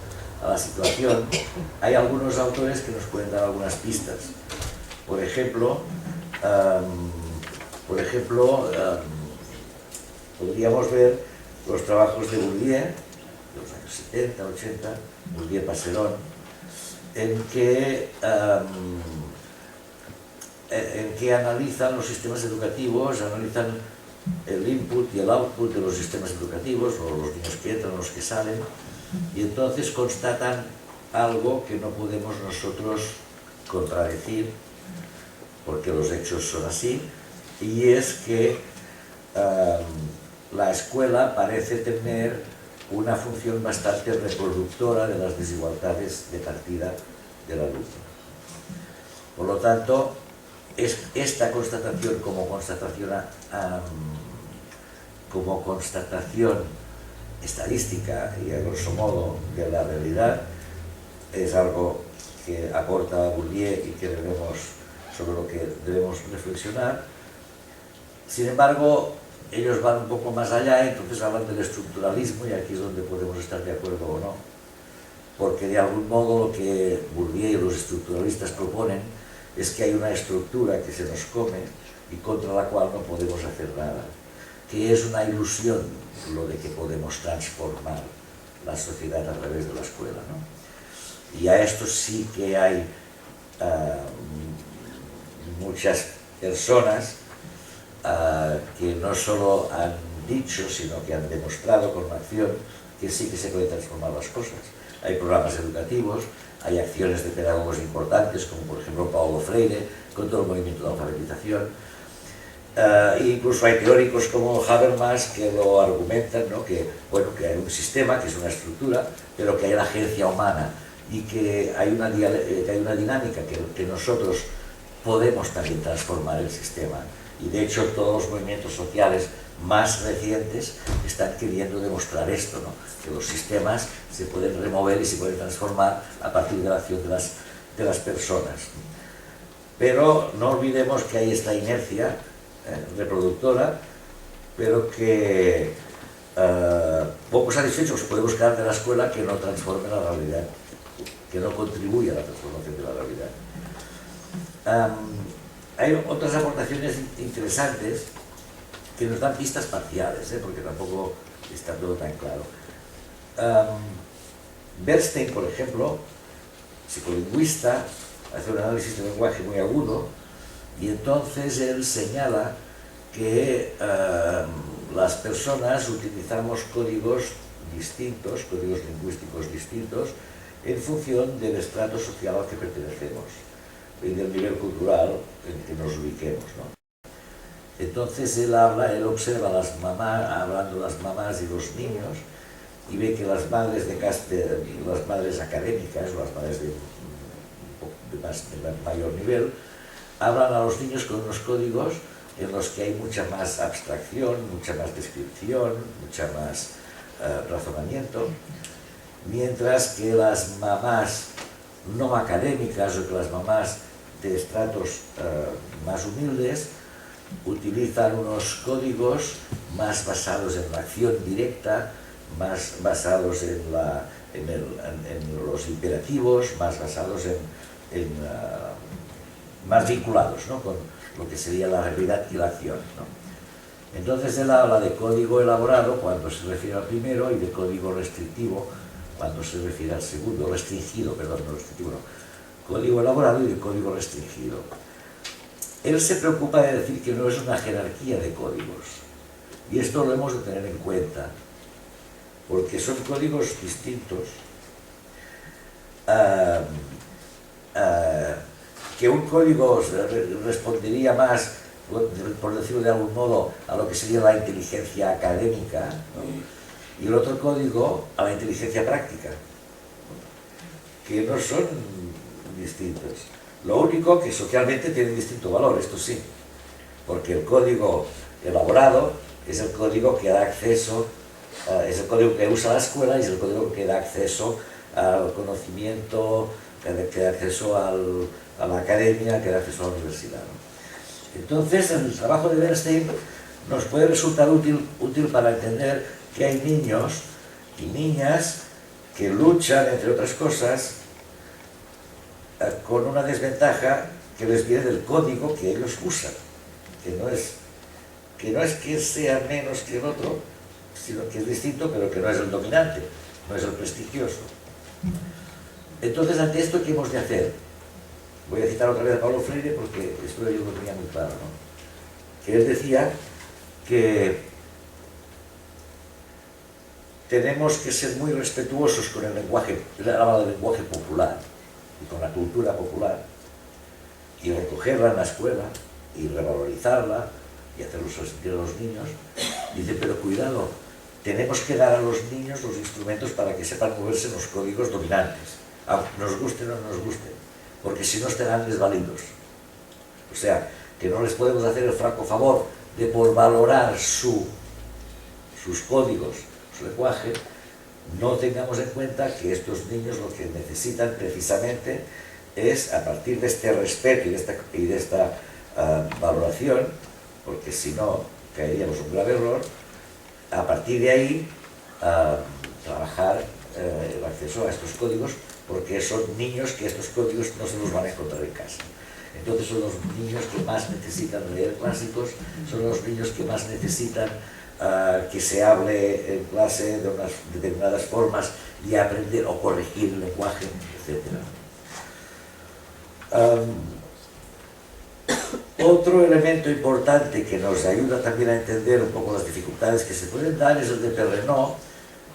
a la situación, hay algunos autores que nos pueden dar algunas pistas. Por ejemplo, podríamos ver los trabajos de Bourdieu, de los años 70, 80, Bourdieu-Passerón, en que analizan los sistemas educativos, analizan el input y el output de los sistemas educativos, o los niños que entran, los que salen, y entonces constatan algo que no podemos nosotros contradecir, porque los hechos son así, y es que la escuela parece tener una función bastante reproductora de las desigualdades de partida del alumno. Por lo tanto, esta constatación como constatación estadística y a grosso modo de la realidad es algo que aporta Bourdieu y que sobre lo que debemos reflexionar. Sin embargo, ellos van un poco más allá, entonces hablan del estructuralismo, y aquí es donde podemos estar de acuerdo o no, porque de algún modo lo que Bourdieu y los estructuralistas proponen es que hay una estructura que se nos come y contra la cual no podemos hacer nada, que es una ilusión lo de que podemos transformar la sociedad a través de la escuela, ¿no? Y a esto sí que hay muchas personas que no solo han dicho, sino que han demostrado con una acción que sí que se pueden transformar las cosas. Hay programas educativos, hay acciones de pedagogos importantes, como por ejemplo Paulo Freire, con todo el movimiento de alfabetización. Incluso hay teóricos como Habermas que lo argumentan, ¿no? que hay un sistema, que es una estructura, pero que hay la agencia humana y que hay una dinámica que nosotros podemos también transformar el sistema. Y de hecho todos los movimientos sociales más recientes están queriendo demostrar esto, ¿no? Que los sistemas se pueden remover y se pueden transformar a partir de la acción de las personas. Pero no olvidemos que hay esta inercia reproductora pero que poco satisfechos podemos quedar de la escuela que no transforme la realidad, que no contribuya a la transformación de la realidad. Hay otras aportaciones interesantes que nos dan pistas parciales, porque tampoco está todo tan claro. Bernstein, por ejemplo, psicolingüista, hace un análisis del lenguaje muy agudo y entonces él señala que las personas utilizamos códigos distintos, códigos lingüísticos distintos, en función del estrato social al que pertenecemos y del nivel cultural en que nos ubiquemos, ¿no? Entonces él observa a las mamás, hablando de las mamás y los niños, y ve que las madres las madres académicas o las madres de mayor nivel hablan a los niños con unos códigos en los que hay mucha más abstracción, mucha más descripción, mucha más razonamiento, mientras que las mamás no académicas o que las mamás de estratos más humildes utilizan unos códigos más basados en la acción directa, más basados en los imperativos, más basados más vinculados, ¿no?, con lo que sería la realidad y la acción, ¿no? Entonces él habla de código elaborado cuando se refiere al primero y de código restrictivo cuando se refiere al segundo, restringido, perdón, no restrictivo, no. Código elaborado y de código restringido. Él se preocupa de decir que no es una jerarquía de códigos, y esto lo hemos de tener en cuenta, porque son códigos distintos, que un código respondería más, por decirlo de algún modo, a lo que sería la inteligencia académica, ¿no?, y el otro código a la inteligencia práctica, ¿no?, que no son distintos. Lo único que socialmente tienen distinto valor, esto sí, porque el código elaborado es el código que da acceso, es el código que usa la escuela y es el código que da acceso al conocimiento, que da acceso a la academia, que da acceso a la universidad, ¿no? Entonces, el trabajo de Bernstein nos puede resultar útil para entender que hay niños y niñas que luchan, entre otras cosas, con una desventaja que les viene del código que ellos usan, que no es que sea menos que el otro, sino que es distinto, pero que no es el dominante, no es el prestigioso. Entonces, ante esto, ¿qué hemos de hacer? Voy a citar otra vez a Paulo Freire porque esto yo lo tenía muy claro, ¿no?, que él decía que tenemos que ser muy respetuosos con el lenguaje, él hablaba del lenguaje popular, y con la cultura popular, y recogerla en la escuela, y revalorizarla, y hacerlo sentir a los niños. Dice, pero cuidado, tenemos que dar a los niños los instrumentos para que sepan moverse en los códigos dominantes, aunque nos gusten o no nos gusten, porque si no estarán desvalidos. O sea, que no les podemos hacer el franco favor de, por valorar sus códigos, su lenguaje, no tengamos en cuenta que estos niños lo que necesitan precisamente es, a partir de este respeto y de esta valoración, porque si no caeríamos en un grave error, a partir de ahí trabajar el acceso a estos códigos, porque son niños que estos códigos no se los van a encontrar en casa. Entonces son los niños que más necesitan leer clásicos, son los niños que más necesitan que se hable en clase de unas determinadas formas y aprender o corregir el lenguaje, etc. Otro elemento importante que nos ayuda también a entender un poco las dificultades que se pueden dar es el de Perrenot,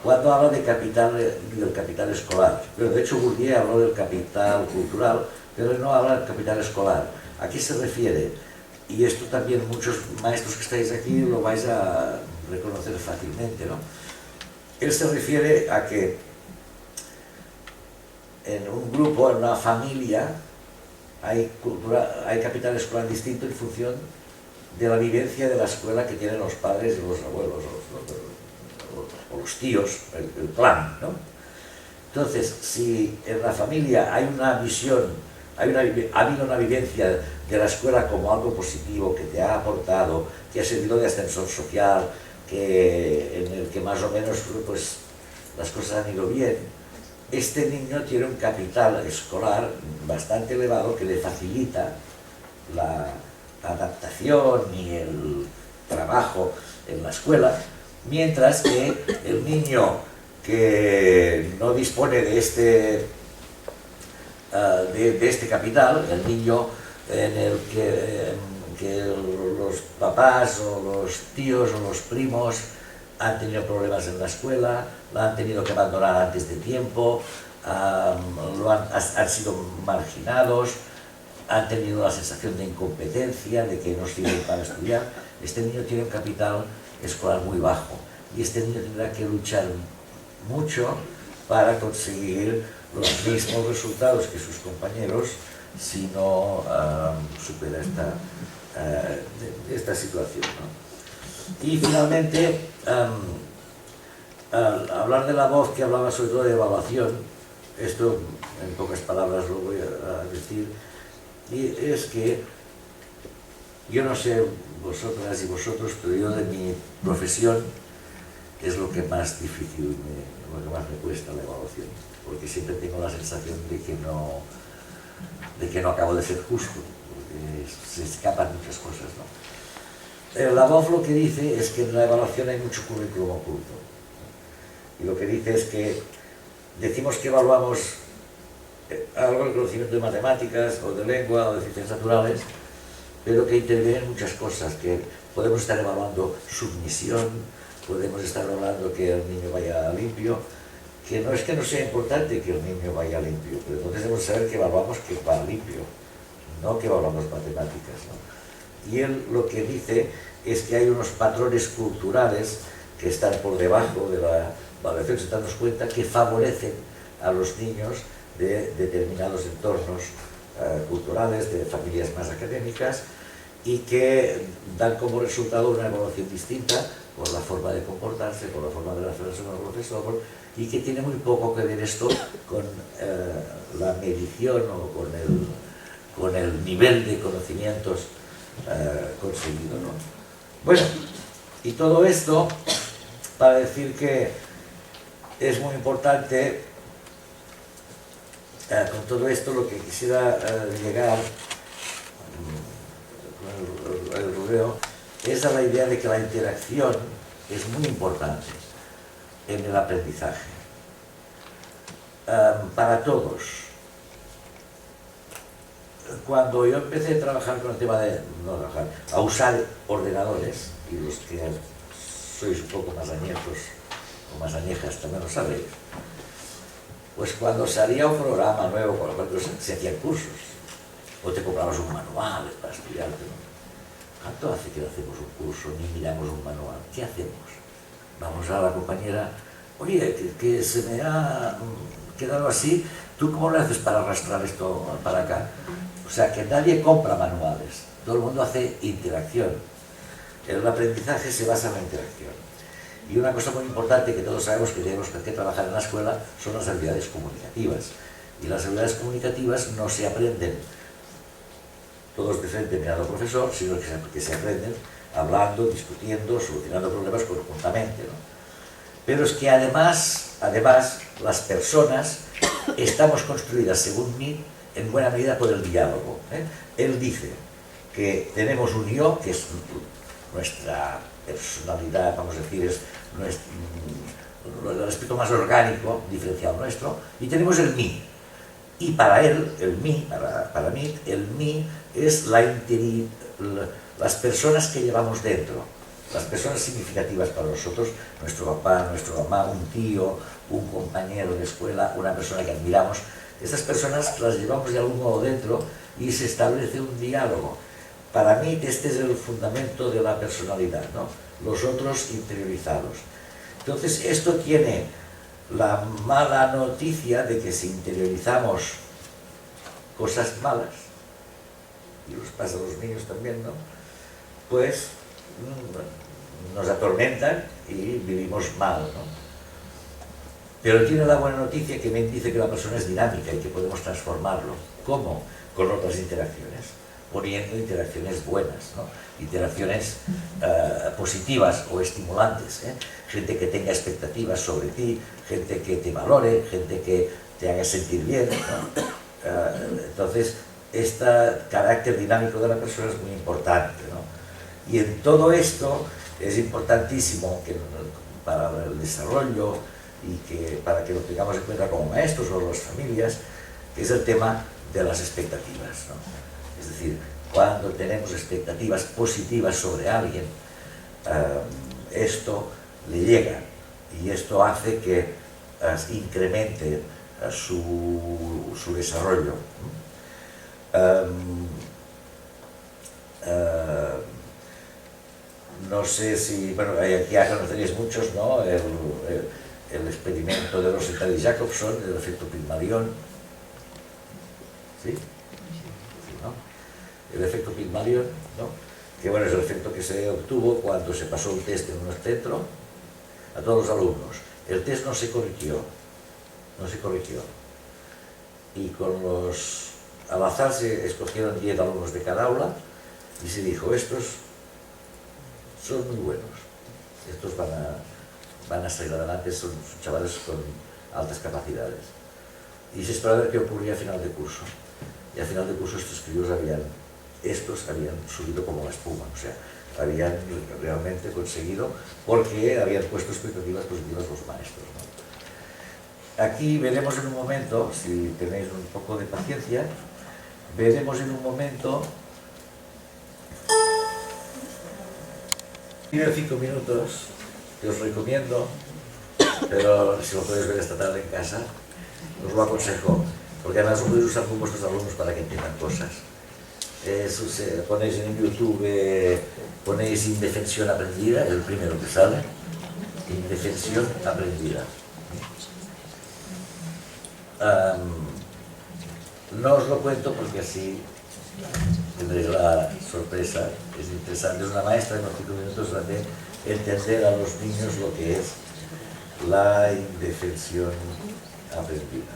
cuando habla del capital escolar. Pero de hecho Bourdieu habló del capital cultural, pero no habla del capital escolar. ¿A qué se refiere? Y esto también muchos maestros que estáis aquí lo vais a reconocer fácilmente, ¿no? Él se refiere a que en un grupo, en una familia, hay capital escolar distinto en función de la vivencia de la escuela que tienen los padres y los abuelos, o los tíos, el clan, ¿no? Entonces, si en la familia hay ha habido una vivencia de la escuela como algo positivo que te ha aportado, que ha servido de ascensor social, en el que más o menos pues, las cosas han ido bien, este niño tiene un capital escolar bastante elevado que le facilita la adaptación y el trabajo en la escuela, mientras que el niño que no dispone de este capital, el niño en el que los papás o los tíos o los primos han tenido problemas en la escuela, la han tenido que abandonar antes de tiempo, han sido marginados, han tenido la sensación de incompetencia, de que no sirven para estudiar. Este niño tiene un capital escolar muy bajo y este niño tendrá que luchar mucho para conseguir los mismos resultados que sus compañeros si no supera esta situación, ¿no? Y finalmente, al hablar de la voz que hablaba sobre todo de evaluación, esto en pocas palabras lo voy a decir, y es que yo no sé vosotras y vosotros, pero yo de mi profesión es lo que más difícil, lo que más me cuesta la evaluación, porque siempre tengo la sensación de que no acabo de ser justo, porque se escapan muchas cosas, ¿no? La voz lo que dice es que en la evaluación hay mucho currículum oculto, y lo que dice es que decimos que evaluamos algo de conocimiento de matemáticas o de lengua o de ciencias naturales, pero que intervienen muchas cosas, que podemos estar evaluando submisión, podemos estar hablando que el niño vaya limpio, que no es que no sea importante que el niño vaya limpio, pero entonces debemos saber que evaluamos que va limpio, no que evaluamos matemáticas, ¿no? Y él lo que dice es que hay unos patrones culturales que están por debajo de la evaluación, sin darnos cuenta, que favorecen a los niños de determinados entornos culturales, de familias más académicas, y que dan como resultado una evaluación distinta por la forma de comportarse, por la forma de relacionarse con el profesor, y que tiene muy poco que ver esto con la medición o con el nivel de conocimientos conseguido, ¿no? Bueno, y todo esto para decir que es muy importante, con todo esto lo que quisiera llegar con el rodeo es a la idea de que la interacción es muy importante en el aprendizaje para todos. Cuando yo empecé a trabajar con el tema a usar ordenadores, y los que sois un poco más añejos o más añejas también lo sabéis, pues cuando salía un programa nuevo, con lo cual se hacían cursos, o te comprabas un manual para estudiarte, ¿no? ¿Cuánto hace que no hacemos un curso ni miramos un manual? ¿Qué hacemos? Vamos a la compañera, oye, que se me ha quedado así, ¿tú cómo lo haces para arrastrar esto para acá? O sea, que nadie compra manuales, todo el mundo hace interacción. El aprendizaje se basa en la interacción. Y una cosa muy importante que todos sabemos que tenemos que trabajar en la escuela son las habilidades comunicativas. Y las habilidades comunicativas no se aprenden todos de frente mirando al profesor, sino que se aprenden hablando, discutiendo, solucionando problemas conjuntamente, ¿no? Pero es que además las personas estamos construidas, según mí, en buena medida por el diálogo, ¿eh? Él dice que tenemos un yo, que es nuestra personalidad, vamos a decir, es el aspecto más orgánico, diferencial nuestro, y tenemos el mí. Y para él, el mí, para mí, el mí es las personas que llevamos dentro, las personas significativas para nosotros, nuestro papá, nuestra mamá, un tío, un compañero de escuela, una persona que admiramos. Estas personas las llevamos de algún modo dentro y se establece un diálogo. Para mí este es el fundamento de la personalidad, ¿no? Los otros interiorizados. Entonces esto tiene la mala noticia de que si interiorizamos cosas malas, y los pasa a los niños también, ¿no? Pues nos atormentan y vivimos mal, ¿no? Pero tiene la buena noticia que me dice que la persona es dinámica y que podemos transformarlo. ¿Cómo? Con otras interacciones, poniendo interacciones buenas, ¿no? Interacciones positivas o estimulantes, ¿eh? Gente que tenga expectativas sobre ti, gente que te valore, gente que te haga sentir bien, ¿no? Entonces, este carácter dinámico de la persona es muy importante, ¿no? Y en todo esto es importantísimo que para el desarrollo y que para que lo tengamos en cuenta como maestros o las familias, que es el tema de las expectativas, ¿no? Es decir, cuando tenemos expectativas positivas sobre alguien, esto le llega y esto hace que incremente su desarrollo. No sé si, bueno, aquí ya conoceréis muchos, ¿no? El experimento de Rosetta y Jacobson, el efecto Pigmalión. ¿Sí? ¿Sí, no? El efecto Pigmalión, ¿no? Que bueno, es el efecto que se obtuvo cuando se pasó un test en un centro a todos los alumnos. El test no se corrigió, y al azar se escogieron 10 alumnos de cada aula y se dijo, estos son muy buenos, estos van a salir adelante, son chavales con altas capacidades. Y se esperaba ver qué ocurría a final de curso. Y a final de curso estos críos habían subido como la espuma, o sea, habían realmente conseguido, porque habían puesto expectativas positivas los maestros, ¿no? Aquí veremos en un momento, si tenéis un poco de paciencia, veremos en un momento, de 5 minutos, que os recomiendo, pero si lo podéis ver esta tarde en casa, os lo aconsejo, porque además lo podéis usar con vuestros alumnos para que entiendan cosas. Ponéis en YouTube, ponéis indefensión aprendida, es el primero que sale, indefensión aprendida. No os lo cuento porque así tendréis la sorpresa, es interesante, es una maestra en los 5 minutos de entender a los niños lo que es la indefensión aprendida.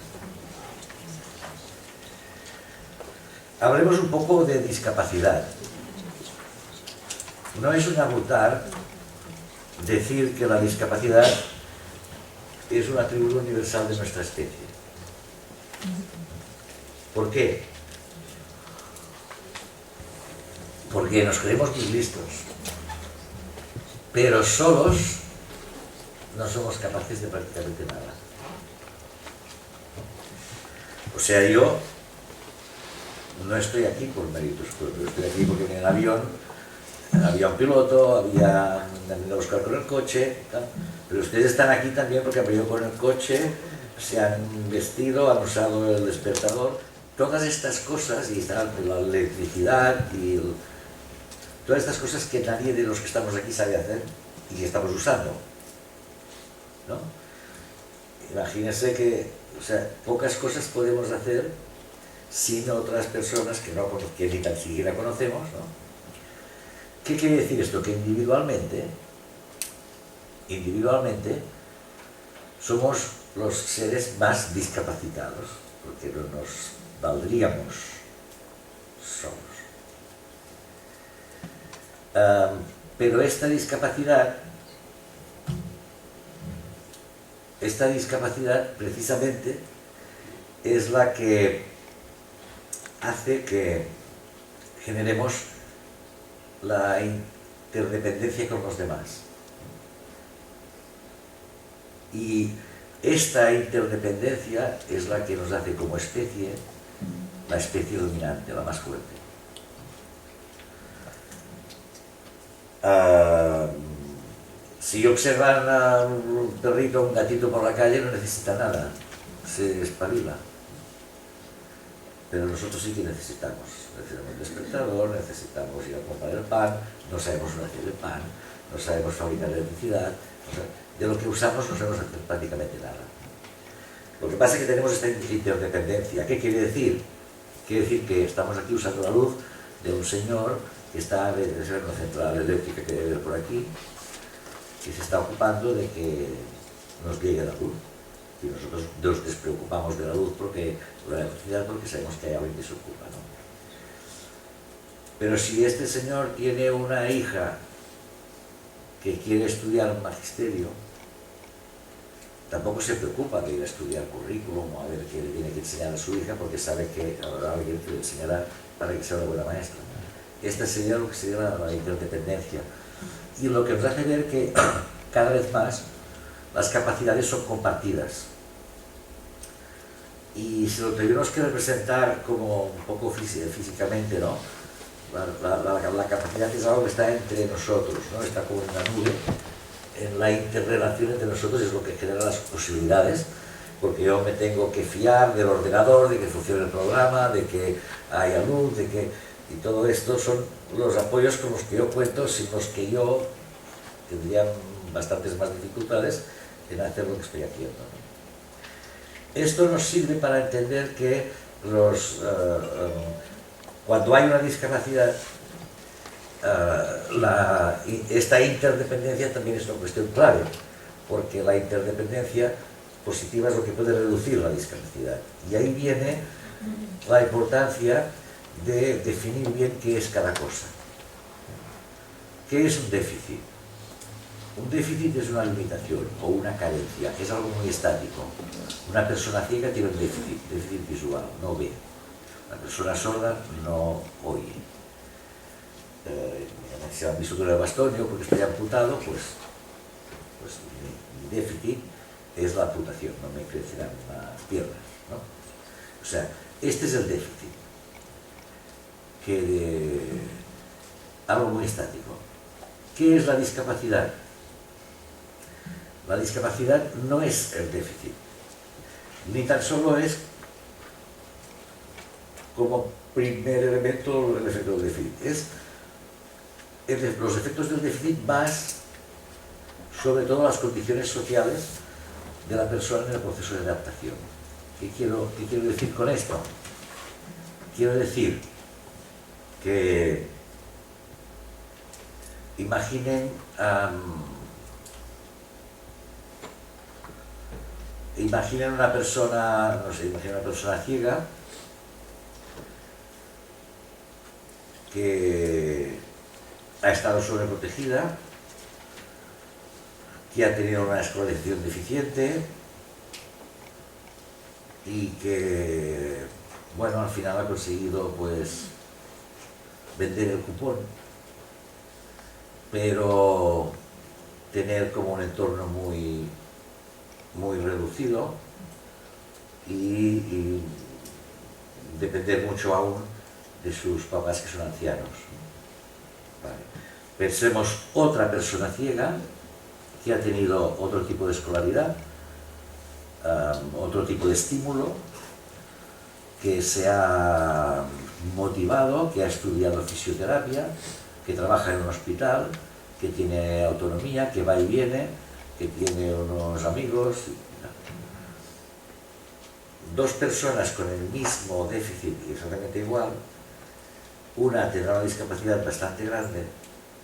Hablemos un poco de discapacidad. No es un abutar decir que la discapacidad es un atributo universal de nuestra especie. ¿Por qué? Porque nos creemos muy listos, pero solos no somos capaces de prácticamente nada. O sea, yo no estoy aquí por méritos propios, estoy aquí porque en el avión había un piloto, había venido a buscar con el coche, ¿no? Pero ustedes están aquí también porque han venido con el coche, se han vestido, han usado el despertador, todas estas cosas, y está la electricidad y todas estas cosas que nadie de los que estamos aquí sabe hacer y que estamos usando, ¿no? Imagínense que, o sea, pocas cosas podemos hacer sin otras personas que ni tan siquiera conocemos, ¿no? ¿Qué quiere decir esto? Que individualmente somos los seres más discapacitados, porque no nos valdríamos solos. Pero esta discapacidad precisamente es la que hace que generemos la interdependencia con los demás. Y esta interdependencia es la que nos hace como especie, la especie dominante, la más fuerte. Si observan a un perrito o un gatito por la calle, no necesita nada, se espabila. Pero nosotros sí que necesitamos un despertador, necesitamos ir a comprar el pan, no sabemos hacer el pan, no sabemos fabricar electricidad, de lo que usamos no sabemos hacer prácticamente nada. Lo que pasa es que tenemos esta interdependencia. ¿Qué quiere decir? Quiere decir que estamos aquí usando la luz de un señor que está en una central eléctrica que debe haber por aquí, que se está ocupando de que nos llegue la luz. Y nosotros nos despreocupamos de la luz porque la electricidad, porque sabemos que hay alguien que se ocupa, ¿no? Pero si este señor tiene una hija que quiere estudiar magisterio, tampoco se preocupa de ir a estudiar currículum o a ver qué le tiene que enseñar a su hija, porque sabe que habrá alguien que le enseñará para que sea una buena maestra. Esta sería lo que sería la interdependencia. Y lo que nos hace ver que cada vez más las capacidades son compartidas. Y si lo tenemos que representar como un poco físicamente, ¿no? La capacidad es algo que está entre nosotros, ¿no? Está como en una nube. En la interrelación entre nosotros es lo que genera las posibilidades, porque yo me tengo que fiar del ordenador, de que funcione el programa, de que haya luz, de que... Y todo esto son los apoyos con los que yo cuento, sin los que yo tendría bastantes más dificultades en hacer lo que estoy haciendo, ¿no? Esto nos sirve para entender que cuando hay una discapacidad, esta interdependencia también es una cuestión clave, porque la interdependencia positiva es lo que puede reducir la discapacidad. Y ahí viene la importancia de definir bien qué es cada cosa. ¿Qué es un déficit? Un déficit es una limitación o una carencia, es algo muy estático. Una persona ciega tiene un déficit visual, no ve. Una persona sorda no oye. Si han visto con el bastón, yo porque estoy amputado, pues mi déficit es la amputación, no me crecerán las piernas, ¿no? O sea, este es el déficit, algo muy estático. ¿Qué es la discapacidad? La discapacidad no es el déficit, ni tan solo es como primer elemento el efecto del déficit, es los efectos del déficit más sobre todo las condiciones sociales de la persona en el proceso de adaptación. ¿Qué quiero decir con esto? Quiero decir que imaginen una persona, no sé, imaginen una persona ciega que ha estado sobreprotegida, que ha tenido una escolarización deficiente y que, bueno, al final ha conseguido, pues, vender el cupón, pero tener como un entorno muy reducido y depender mucho aún de sus papás, que son ancianos. Vale. Pensemos otra persona ciega que ha tenido otro tipo de escolaridad, otro tipo de estímulo, que se ha motivado, que ha estudiado fisioterapia, que trabaja en un hospital, que tiene autonomía, que va y viene, que tiene unos amigos. Dos personas con el mismo déficit exactamente igual, una tendrá una discapacidad bastante grande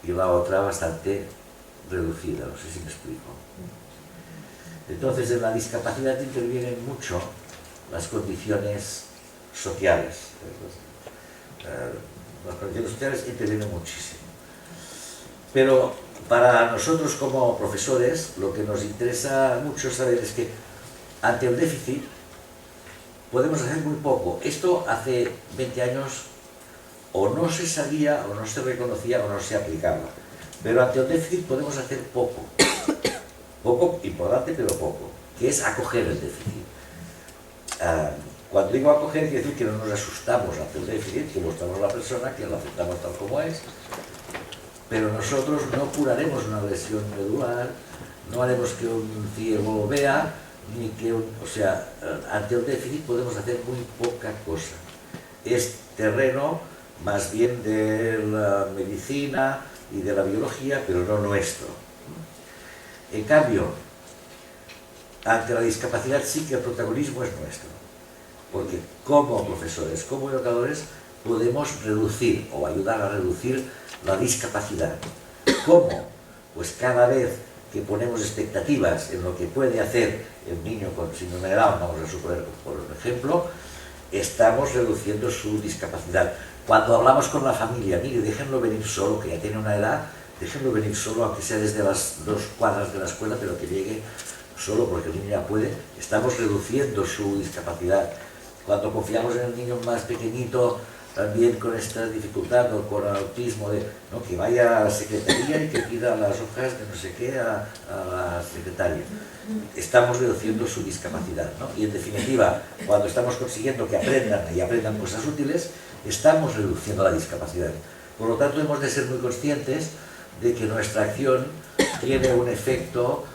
y la otra bastante reducida, no sé si me explico. Entonces, en la discapacidad intervienen mucho las condiciones sociales. Las condiciones sociales intervienen muchísimo. Pero para nosotros como profesores, lo que nos interesa mucho saber es que ante el déficit podemos hacer muy poco. Esto hace 20 años o no se sabía, o no se reconocía, o no se aplicaba. Pero ante el déficit podemos hacer poco. Poco importante, pero poco, que es acoger el déficit. Cuando digo acoger, quiere decir que no nos asustamos ante el déficit, que mostramos a la persona, que lo aceptamos tal como es, pero nosotros no curaremos una lesión medular, no haremos que un ciego vea, ni que o sea, ante el déficit podemos hacer muy poca cosa. Es terreno más bien de la medicina y de la biología, pero no nuestro. En cambio, ante la discapacidad sí que el protagonismo es nuestro, porque como profesores, como educadores, podemos reducir o ayudar a reducir la discapacidad. ¿Cómo? Pues cada vez que ponemos expectativas en lo que puede hacer el niño con síndrome de Down, vamos a suponer por ejemplo, estamos reduciendo su discapacidad. Cuando hablamos con la familia, mire, déjenlo venir solo, que ya tiene una edad, déjenlo venir solo, aunque sea desde las 2 cuadras de la escuela, pero que llegue solo porque el niño ya puede, estamos reduciendo su discapacidad. Cuando confiamos en el niño más pequeñito, también con esta dificultad o con autismo, ¿no? Que vaya a la secretaría y que pida las hojas de no sé qué a la secretaria. Estamos reduciendo su discapacidad, ¿no? Y en definitiva, cuando estamos consiguiendo que aprendan cosas útiles, estamos reduciendo la discapacidad. Por lo tanto, hemos de ser muy conscientes de que nuestra acción tiene un efecto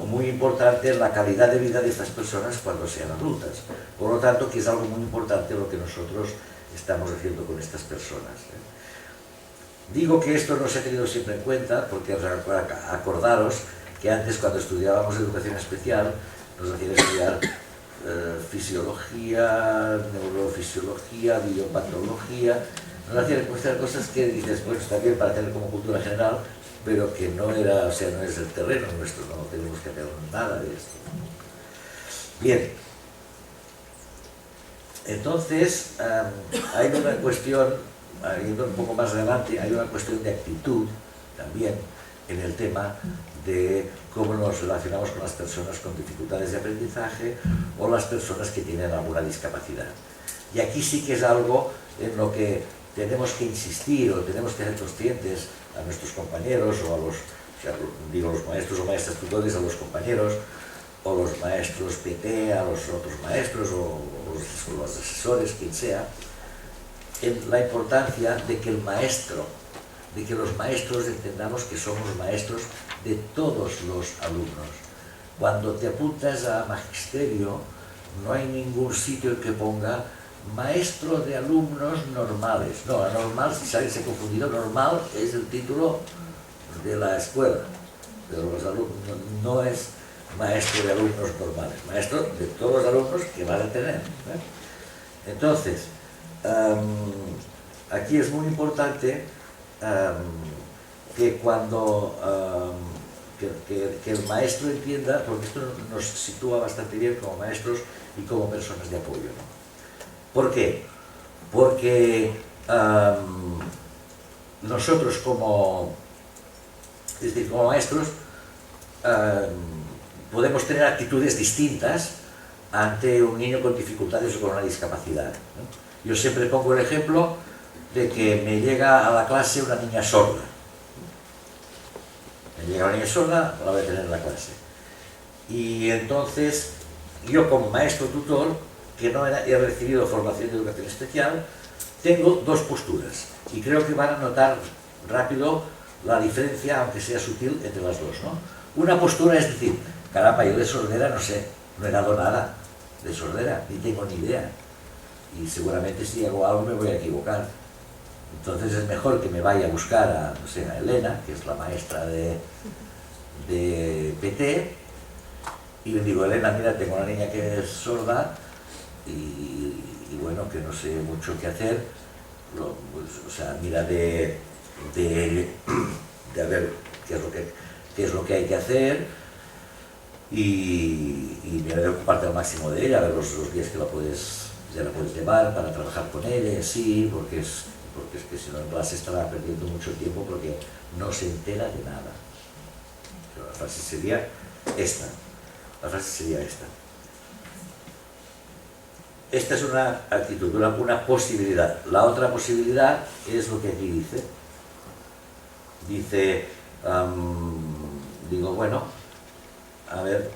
muy importante en la calidad de vida de estas personas cuando sean adultas. Por lo tanto, que es algo muy importante lo que nosotros estamos haciendo con estas personas. Digo que esto no se ha tenido siempre en cuenta porque acordaros que antes, cuando estudiábamos educación especial, nos hacían estudiar fisiología, neurofisiología, biopatología, nos hacían estudiar cosas que dices, bueno, está bien para tener como cultura general, pero que no era, o sea, no es el terreno nuestro, no tenemos que hacer nada de esto. Bien, entonces hay una cuestión, yendo un poco más adelante, hay una cuestión de actitud también en el tema de cómo nos relacionamos con las personas con dificultades de aprendizaje o las personas que tienen alguna discapacidad. Y aquí sí que es algo en lo que tenemos que insistir o tenemos que ser conscientes a nuestros compañeros o a los, digo, los maestros o maestras tutores, a los compañeros, o los maestros PT, a los otros maestros o los asesores, quien sea, en la importancia de que el maestro, de que los maestros entendamos que somos maestros de todos los alumnos. Cuando te apuntas a magisterio, no hay ningún sitio en que ponga maestro de alumnos normales. No, normal, si alguien se ha confundido, normal es el título de la escuela, pero los alumnos no es maestro de alumnos normales, maestro de todos los alumnos que van a tener. Entonces, aquí es muy importante que cuando que el maestro entienda, porque esto nos sitúa bastante bien como maestros y como personas de apoyo, ¿no? ¿Por qué? Porque nosotros como maestros podemos tener actitudes distintas ante un niño con dificultades o con una discapacidad, ¿no? Yo siempre pongo el ejemplo de que me llega a la clase una niña sorda. Me llega una niña sorda, la voy a tener en la clase. Y entonces, yo como maestro tutor, que no he recibido formación de educación especial, tengo dos posturas. Y creo que van a notar rápido la diferencia, aunque sea sutil, entre las dos, ¿no? Una postura es decir, caramba, yo de sordera no sé, no he dado nada de sordera, ni tengo ni idea. Y seguramente si hago algo me voy a equivocar. Entonces es mejor que me vaya a buscar a, no sé, a Elena, que es la maestra de PT, y le digo, Elena, mira, tengo una niña que es sorda y bueno, que no sé mucho qué hacer. Pues, o sea, mira de a ver qué es lo que hay que hacer y mira de ocuparte al máximo de ella, a ver los días que ya la puedes llevar para trabajar con ella, sí, porque es que si no en clase estará perdiendo mucho tiempo porque no se entera de nada. Pero la frase sería esta. Esta es una actitud, una posibilidad. La otra posibilidad es lo que aquí dice. Dice, digo, bueno, a ver,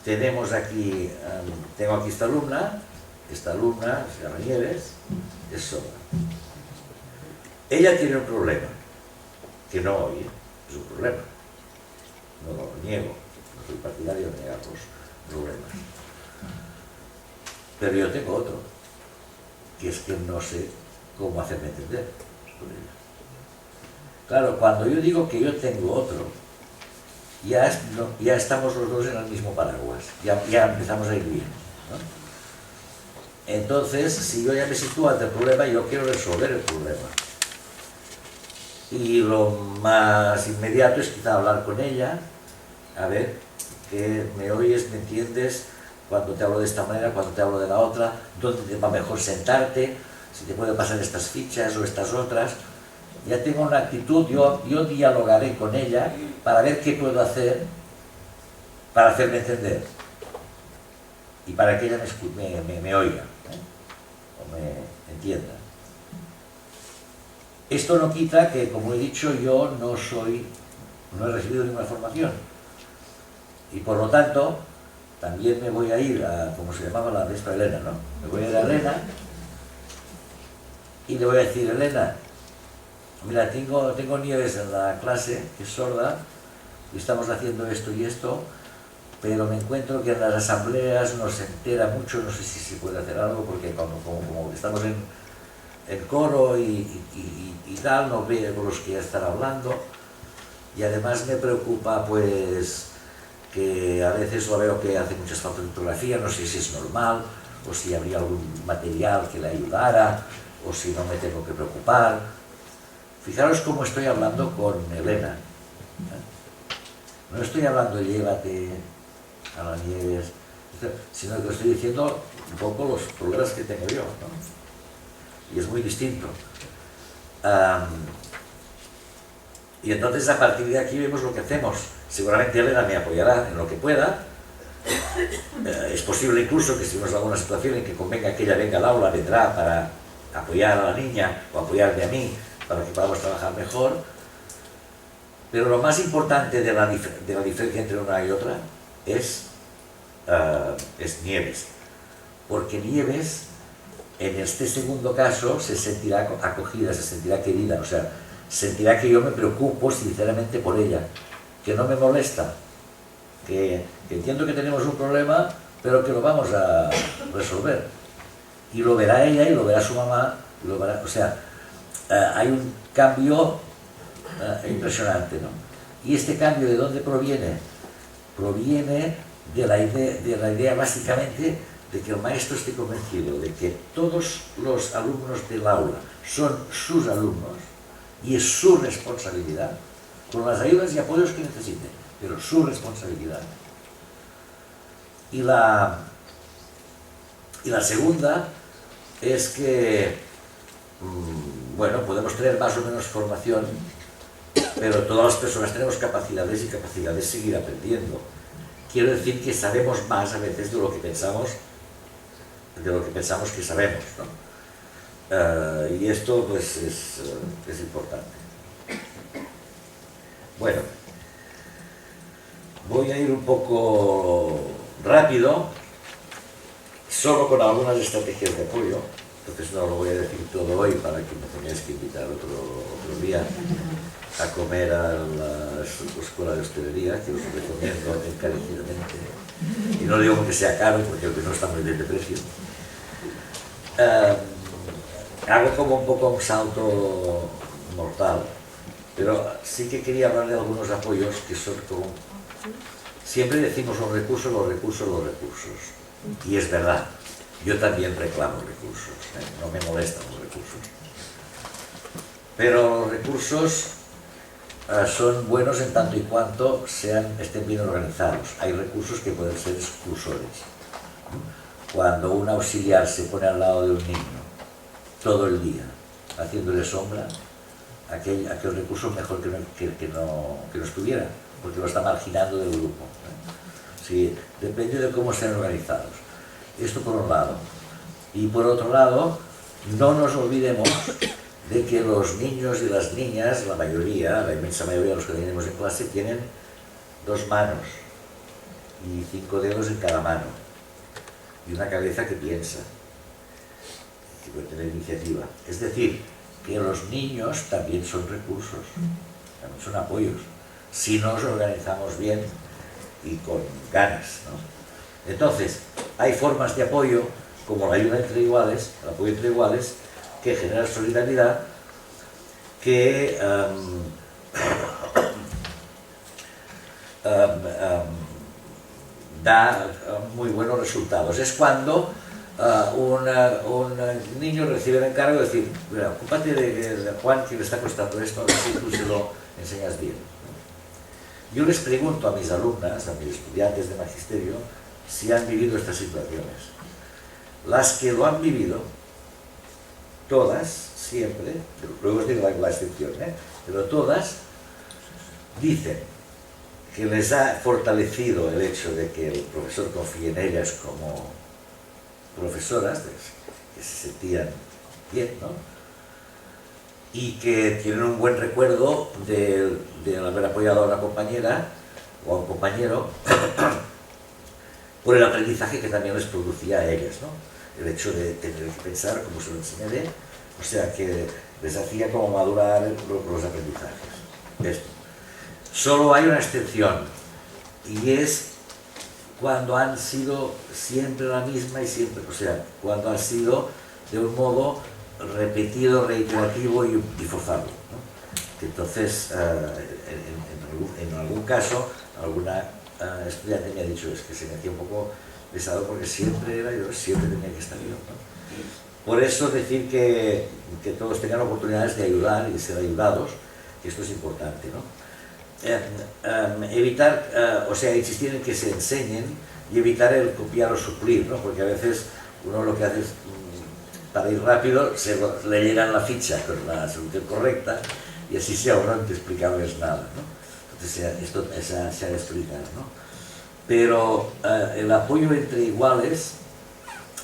tenemos aquí, tengo aquí esta alumna, se llama Nieves, es sorda. Ella tiene un problema, que no oye, es un problema, no lo niego, no soy partidario de negar los problemas. Pero yo tengo otro, que es que no sé cómo hacerme entender con ella. Claro, cuando yo digo que yo tengo otro, ya estamos los dos en el mismo paraguas, ya empezamos a ir bien, ¿no? Entonces, si yo ya me sitúo ante el problema, yo quiero resolver el problema. Y lo más inmediato es quizá hablar con ella, a ver, que me oyes, me entiendes, cuando te hablo de esta manera, cuando te hablo de la otra, dónde te va mejor sentarte, si te puede pasar estas fichas o estas otras. Ya tengo una actitud, yo dialogaré con ella para ver qué puedo hacer para hacerme entender y para que ella me oiga, o me entienda. Esto no quita que, como he dicho, yo no he recibido ninguna formación y por lo tanto también me voy a ir a, como se llamaba la maestra Elena, ¿no? Me voy a ir a Elena y le voy a decir: Elena, mira, tengo Nieves en la clase, que es sorda, y estamos haciendo esto y esto, pero me encuentro que en las asambleas no se entera mucho, no sé si se puede hacer algo, porque como estamos en coro y tal, no veo con los que ya están hablando, y además me preocupa pues que a veces lo veo que hace muchas faltas de ortografía, no sé si es normal, o si habría algún material que le ayudara, o si no me tengo que preocupar. Fijaros cómo estoy hablando con Elena. No estoy hablando llévate a la Nieves, sino que estoy diciendo un poco los problemas que tengo yo, ¿no? Y es muy distinto. Y entonces a partir de aquí vemos lo que hacemos. Seguramente Elena me apoyará en lo que pueda. Es posible incluso que si vemos alguna situación en que convenga que ella venga al aula, vendrá para apoyar a la niña o apoyarme a mí para que podamos trabajar mejor. Pero lo más importante de la diferencia entre una y otra es Nieves. Porque Nieves, en este segundo caso, se sentirá acogida, se sentirá querida, o sea, sentirá que yo me preocupo sinceramente por ella, que no me molesta, que entiendo que tenemos un problema, pero que lo vamos a resolver. Y lo verá ella y lo verá su mamá, y lo verá, o sea, hay un cambio impresionante, ¿no? Y este cambio, ¿de dónde proviene? Proviene de la idea básicamente de que el maestro esté convencido de que todos los alumnos del aula son sus alumnos y es su responsabilidad, con las ayudas y apoyos que necesiten, pero su responsabilidad. Y la segunda es que, bueno, podemos tener más o menos formación, pero todas las personas tenemos capacidades y capacidades de seguir aprendiendo. Quiero decir que sabemos más a veces de lo que pensamos que sabemos, ¿no? Y esto pues es importante. Bueno, voy a ir un poco rápido, solo con algunas estrategias de apoyo. Entonces no lo voy a decir todo hoy para que me tengáis que invitar otro día a comer a la escuela de hostelería, que os recomiendo encarecidamente. Y no digo que sea caro, porque no está muy bien de precio. Hago como un poco un salto mortal, pero sí que quería hablar de algunos apoyos que son como... Siempre decimos los recursos, los recursos, los recursos. Y es verdad, yo también reclamo recursos, no me molestan los recursos. Pero los recursos son buenos en tanto y cuanto estén bien organizados. Hay recursos que pueden ser exclusores. Cuando un auxiliar se pone al lado de un niño todo el día, haciéndole sombra, aquel recurso mejor que no estuviera, porque lo está marginando del grupo. Sí, depende de cómo estén organizados. Esto por un lado. Y por otro lado, no nos olvidemos de que los niños y las niñas, la inmensa mayoría de los que tenemos en clase, tienen 2 manos y 5 dedos en cada mano y una cabeza que piensa, que puede tener iniciativa. Es decir, que los niños también son recursos, también son apoyos, si nos organizamos bien y con ganas, ¿no? Entonces, hay formas de apoyo, como la ayuda entre iguales, el apoyo entre iguales, que genera solidaridad, que da muy buenos resultados. Es cuando un niño recibe el encargo de decir, mira, ocúpate de Juan que le está costando esto, a ver si tú se lo enseñas bien. Yo les pregunto a mis alumnas, a mis estudiantes de magisterio, si han vivido estas situaciones. Las que lo han vivido, todas, siempre, luego os digo la excepción, pero todas dicen que les ha fortalecido el hecho de que el profesor confíe en ellas como profesoras, que se sentían bien, ¿no? Y que tienen un buen recuerdo de haber apoyado a una compañera o a un compañero por el aprendizaje que también les producía a ellas, ¿no? El hecho de tener que pensar como se lo enseñaré, o sea que les hacía como madurar los aprendizajes. Esto. Solo hay una excepción, y es cuando han sido siempre la misma y siempre, o sea, cuando han sido de un modo repetido, reiterativo y forzado, ¿no? Entonces, en algún caso, alguna estudiante me ha dicho, es que se me hacía un poco pesado porque siempre era yo, siempre tenía que estar yo, ¿no? Por eso decir que todos tengan oportunidades de ayudar y de ser ayudados, que esto es importante, ¿no? Evitar, o sea, insistir en que se enseñen y evitar el copiar o suplir, ¿no? Porque a veces uno lo que hace es, para ir rápido, le llenan la ficha con la solución correcta y así se ahorran de explicarles nada, ¿no? Entonces esto se ha de explicar, ¿no? Pero el apoyo entre iguales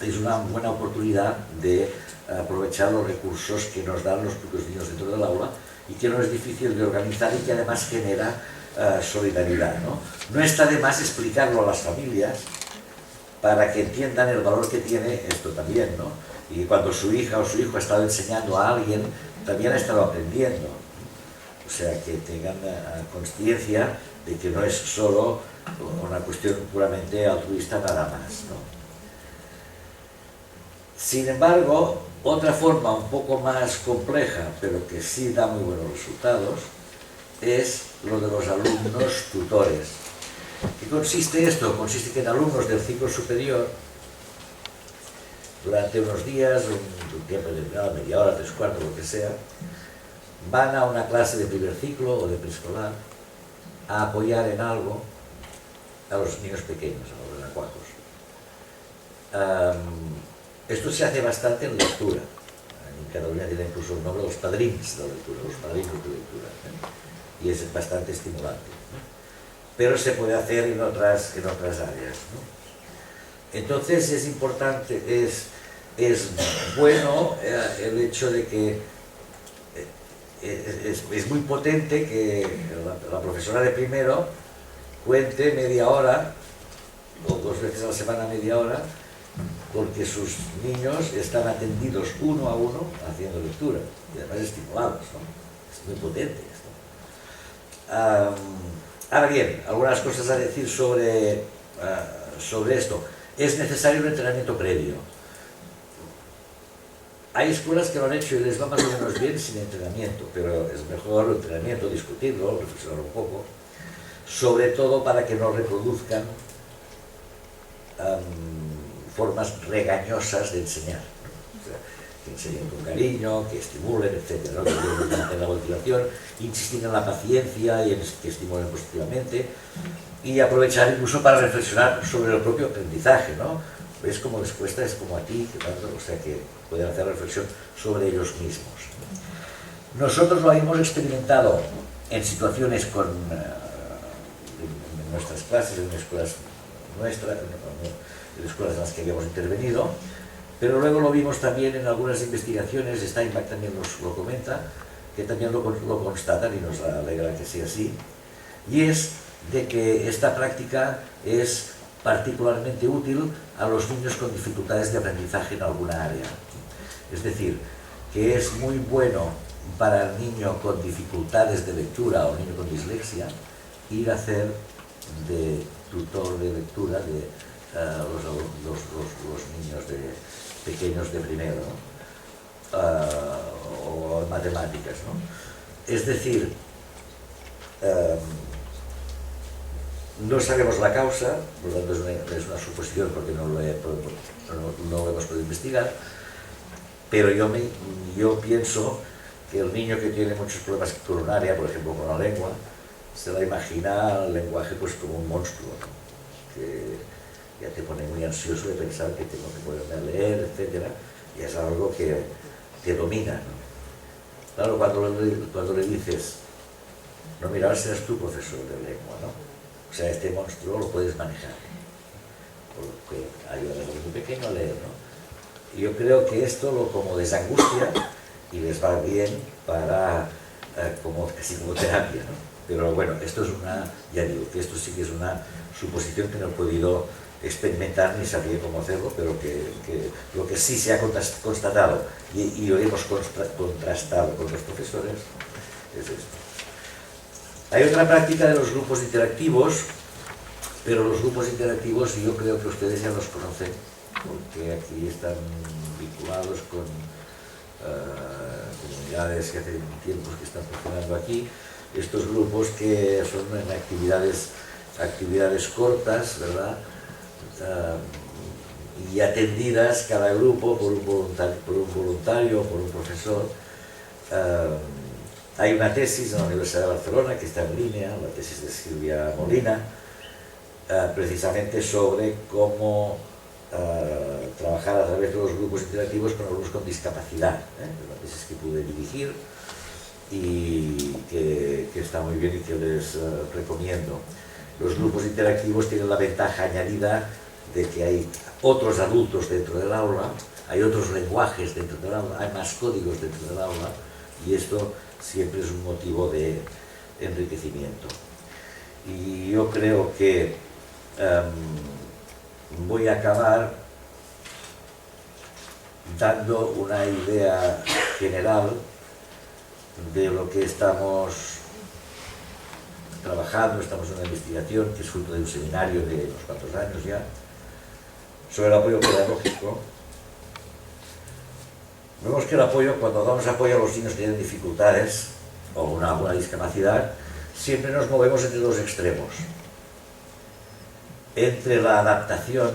es una buena oportunidad de aprovechar los recursos que nos dan los propios niños dentro del aula y que no es difícil de organizar y que además genera solidaridad, ¿no? No está de más explicarlo a las familias para que entiendan el valor que tiene esto también, ¿no? Y cuando su hija o su hijo ha estado enseñando a alguien, también ha estado aprendiendo. O sea, que tengan consciencia de que no es solo una cuestión puramente altruista nada más, ¿no? Sin embargo, otra forma un poco más compleja, pero que sí da muy buenos resultados, es lo de los alumnos tutores. ¿Qué consiste esto? Consiste que en alumnos del ciclo superior, durante unos días, un tiempo determinado, media hora, 3/4, lo que sea, van a una clase de primer ciclo o de preescolar a apoyar en algo a los niños pequeños, a los renacuajos. Esto se hace bastante en lectura. En Cataluña tiene incluso el nombre de los padrins de lectura, los padrinos de lectura, y es bastante estimulante, ¿no? Pero se puede hacer en otras áreas, ¿no? Entonces es importante, es bueno el hecho de que es muy potente que la profesora de primero cuente media hora o 2 veces a la semana media hora porque sus niños están atendidos uno a uno haciendo lectura y además estimulados, ¿no? Es muy potente esto. Ahora bien, algunas cosas a decir sobre esto. Es necesario un entrenamiento previo. Hay escuelas que lo han hecho y les va más o menos bien sin entrenamiento, pero es mejor el entrenamiento, discutirlo, reflexionar un poco, sobre todo para que no reproduzcan formas regañosas de enseñar, ¿no? O sea, que enseñen con cariño, que estimulen, etc., ¿no? Que mantengan la motivación, insistir en la paciencia y en que estimulen positivamente y aprovechar incluso para reflexionar sobre el propio aprendizaje, ¿no? ¿Ves cómo les cuesta? Es como a ti, o sea que pueden hacer reflexión sobre ellos mismos. Nosotros lo hemos experimentado en situaciones en nuestras clases, en escuelas nuestras, en escuelas en las que habíamos intervenido, pero luego lo vimos también en algunas investigaciones, Steinbach también lo comenta, que también lo constatan y nos alegra que sea así, y es de que esta práctica es particularmente útil a los niños con dificultades de aprendizaje en alguna área. Es decir, que es muy bueno para el niño con dificultades de lectura o niño con dislexia ir a hacer de tutor de lectura de los niños pequeños de primero, ¿no? O en matemáticas, ¿no? Es decir, No sabemos la causa, por lo tanto es una suposición porque no lo hemos podido investigar, pero yo pienso que el niño que tiene muchos problemas con un área, por ejemplo con la lengua, se la imagina el lenguaje pues como un monstruo, ¿no? Que ya te pone muy ansioso de pensar que tengo que ponerme a leer, etc. Y es algo que te domina, ¿no? Claro, cuando le dices, no, mira, ahora serás tú profesor de lengua, ¿no? O sea, este monstruo lo puedes manejar, porque ayuda a un muy pequeño a leer, ¿no? Y yo creo que esto como desangustia y les va bien para, casi como terapia, ¿no? Pero bueno, esto es ya digo, que esto sí que es una suposición que no he podido experimentar ni sabía cómo hacerlo, pero que lo que sí se ha constatado y lo hemos contrastado con los profesores es esto. Hay otra práctica de los grupos interactivos, pero los grupos interactivos yo creo que ustedes ya los conocen, porque aquí están vinculados con comunidades que hace tiempo que están funcionando aquí. Estos grupos que son en actividades cortas, ¿verdad? Y atendidas cada grupo por un voluntario o por un profesor. Hay una tesis en la Universidad de Barcelona que está en línea, la tesis de Silvia Molina, precisamente sobre cómo trabajar a través de los grupos interactivos con alumnos con discapacidad. Es una tesis que pude dirigir y que está muy bien y que les recomiendo. Los grupos interactivos tienen la ventaja añadida de que hay otros adultos dentro del aula, hay otros lenguajes dentro del aula, hay más códigos dentro del aula, y esto siempre es un motivo de enriquecimiento. Y yo creo que voy a acabar dando una idea general de lo que estamos trabajando. Estamos en una investigación que es fruto de un seminario de unos cuantos años ya, sobre el apoyo pedagógico. Vemos que el apoyo, cuando damos apoyo a los niños que tienen dificultades o alguna discapacidad, siempre nos movemos entre dos extremos. Entre la adaptación,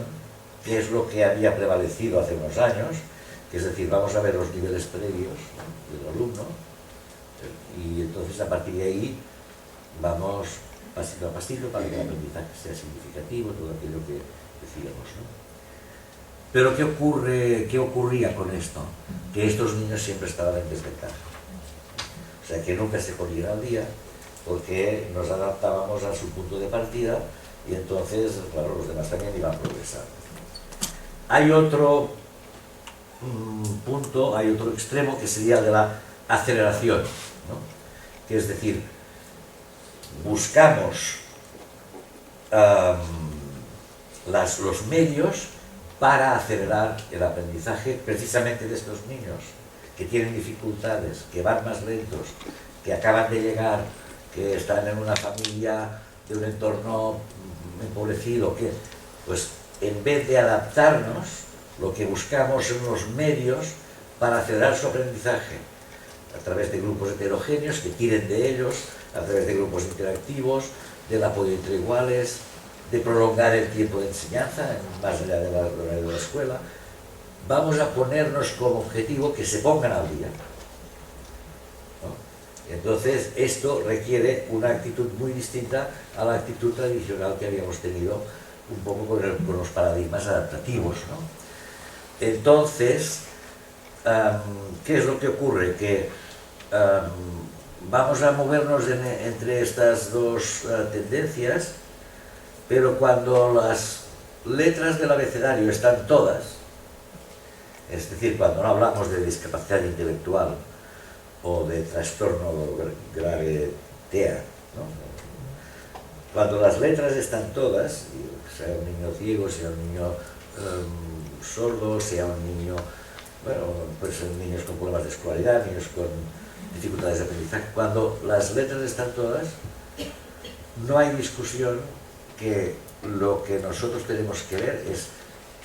que es lo que había prevalecido hace unos años, que es decir, vamos a ver los niveles previos, ¿no?, del alumno, y entonces a partir de ahí vamos pasito a pasito para que el aprendizaje sea significativo, todo aquello que decíamos, ¿no? Pero ¿qué ocurría con esto? Que estos niños siempre estaban en desventaja. O sea, que nunca se ponían al día porque nos adaptábamos a su punto de partida y entonces, claro, los demás también iban progresando. Hay otro punto, hay otro extremo que sería de la aceleración, ¿no? Que es decir, buscamos los medios para acelerar el aprendizaje precisamente de estos niños que tienen dificultades, que van más lentos, que acaban de llegar, que están en una familia de un entorno empobrecido, que pues en vez de adaptarnos, lo que buscamos son los medios para acelerar su aprendizaje, a través de grupos heterogéneos que tiren de ellos, a través de grupos interactivos, del apoyo entre iguales, de prolongar el tiempo de enseñanza, más allá de la escuela. Vamos a ponernos como objetivo que se pongan al día, ¿no? Entonces, esto requiere una actitud muy distinta a la actitud tradicional que habíamos tenido un poco con los paradigmas adaptativos, ¿no? Entonces, ¿qué es lo que ocurre? Que vamos a movernos entre estas dos tendencias, pero cuando las letras del abecedario están todas, es decir, cuando no hablamos de discapacidad intelectual o de trastorno grave TEA, ¿no? Cuando las letras están todas, sea un niño ciego, sea un niño sordo, sea un niño, bueno, pues niños con problemas de escolaridad, niños con dificultades de aprendizaje, cuando las letras están todas, no hay discusión que lo que nosotros tenemos que ver es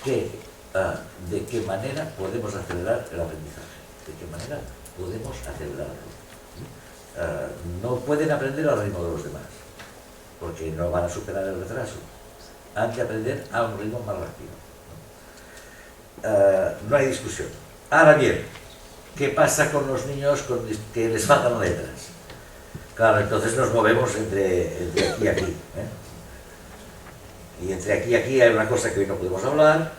de qué manera podemos acelerar el aprendizaje, de qué manera podemos acelerarlo. No pueden aprender al ritmo de los demás, porque no van a superar el retraso. Han de aprender a un ritmo más rápido. No hay discusión. Ahora bien, ¿qué pasa con los niños que les faltan letras? Claro, entonces nos movemos entre aquí y aquí, ¿eh? Y entre aquí y aquí hay una cosa que hoy no podemos hablar,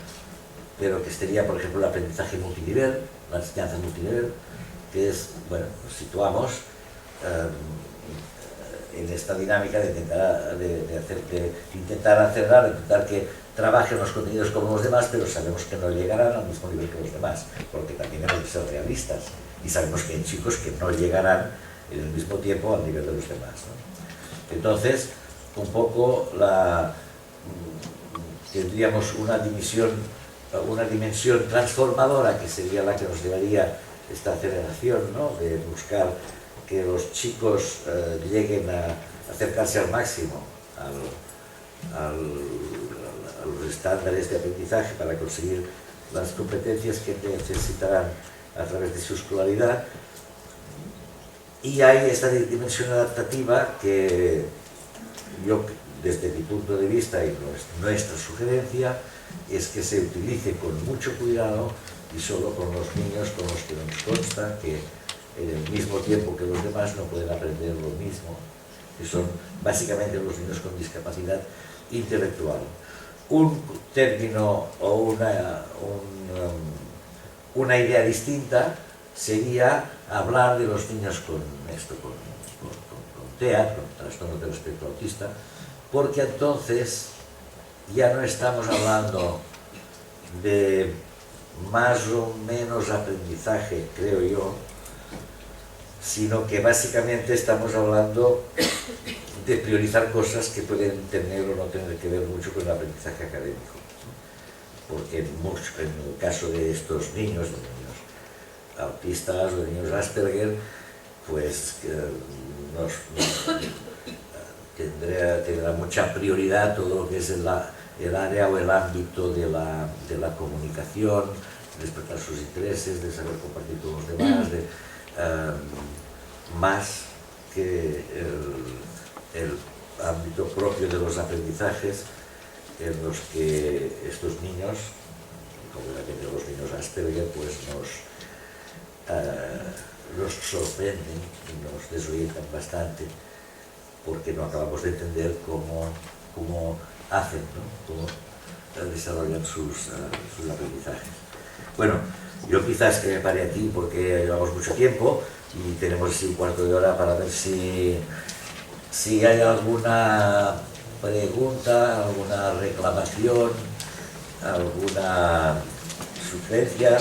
pero que sería, por ejemplo, el aprendizaje multinivel, la enseñanza multinivel, que es, bueno, nos situamos en esta dinámica de intentar acelerar, intentar que trabajen los contenidos como los demás, pero sabemos que no llegarán al mismo nivel que los demás, porque también hemos de ser realistas, y sabemos que hay chicos que no llegarán en el mismo tiempo al nivel de los demás, ¿no? Entonces, un poco tendríamos una dimensión transformadora, que sería la que nos llevaría esta aceleración, ¿no? De buscar que los chicos lleguen a acercarse al máximo a los estándares de aprendizaje para conseguir las competencias que necesitarán a través de su escolaridad. Y hay esta dimensión adaptativa que yo, desde mi punto de vista y nuestra sugerencia, es que se utilice con mucho cuidado y solo con los niños con los que nos consta que en el mismo tiempo que los demás no pueden aprender lo mismo, que son básicamente los niños con discapacidad intelectual. Un término o una idea distinta sería hablar de los niños con TEA, con trastorno del espectro autista, porque entonces ya no estamos hablando de más o menos aprendizaje, creo yo, sino que básicamente estamos hablando de priorizar cosas que pueden tener o no tener que ver mucho con el aprendizaje académico. Porque en el caso de estos niños, autistas o de niños Asperger, pues tendrá mucha prioridad todo lo que es el área o el ámbito de la comunicación, de despertar sus intereses, de saber compartir con los demás, más que el ámbito propio de los aprendizajes, en los que estos niños, concretamente los niños Asperger, pues nos sorprenden y nos desorientan bastante, porque no acabamos de entender cómo hacen, ¿no? Cómo desarrollan sus aprendizajes. Bueno, yo quizás que me pare aquí porque llevamos mucho tiempo y tenemos así un cuarto de hora para ver si hay alguna pregunta, alguna reclamación, alguna sugerencia.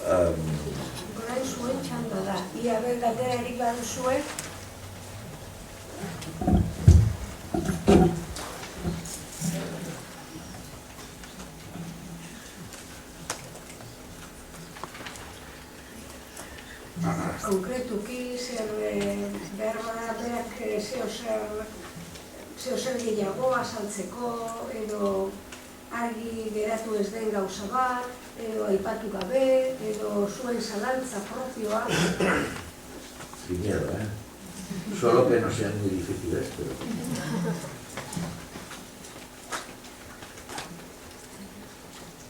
Orain zuen txanda da. Ia ber galderarik baduzue. Konkretuki, behar bada berak zeozer gehiago azaltzeko, edo argi geratu ez den gauza bat, edo aipatu gabe, edo zuen zalantza propioa. Sin miedo, ¿eh? Solo que no sean muy difíciles, pero...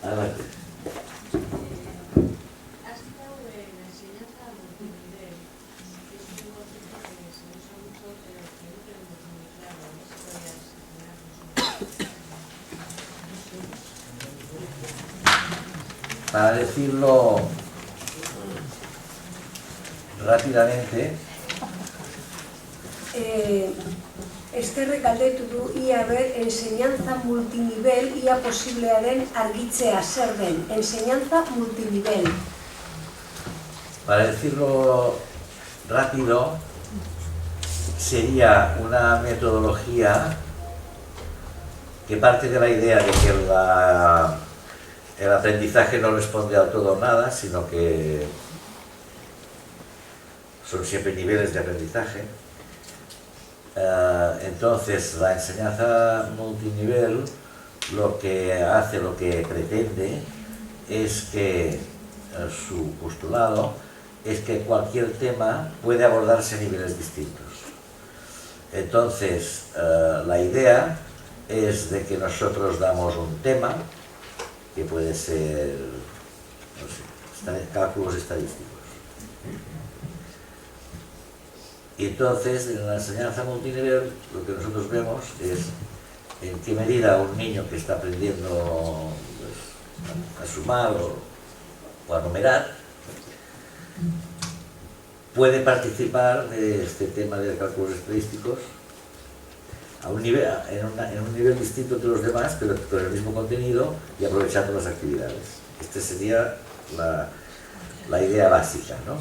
Adelante. Para decirlo rápidamente, Eskerrek galdetu du ia ber enseñanza multinivel ia posiblearen argitzea zer den. Enseñanza multinivel. para decirlo rápido, sería una metodología que parte de la idea de que el aprendizaje no responde al todo o nada, sino que son siempre niveles de aprendizaje. Entonces, la enseñanza multinivel lo que hace, lo que pretende, es que su postulado es que cualquier tema puede abordarse a niveles distintos. Entonces, la idea es de que nosotros damos un tema, que puede ser, no sé, cálculos estadísticos. Y entonces, en la enseñanza multinivel, lo que nosotros vemos es en qué medida un niño que está aprendiendo pues, a sumar o a numerar puede participar de este tema de cálculos estadísticos a un nivel, en un nivel distinto de los demás, pero con el mismo contenido y aprovechando las actividades. Esta sería la idea básica, ¿no?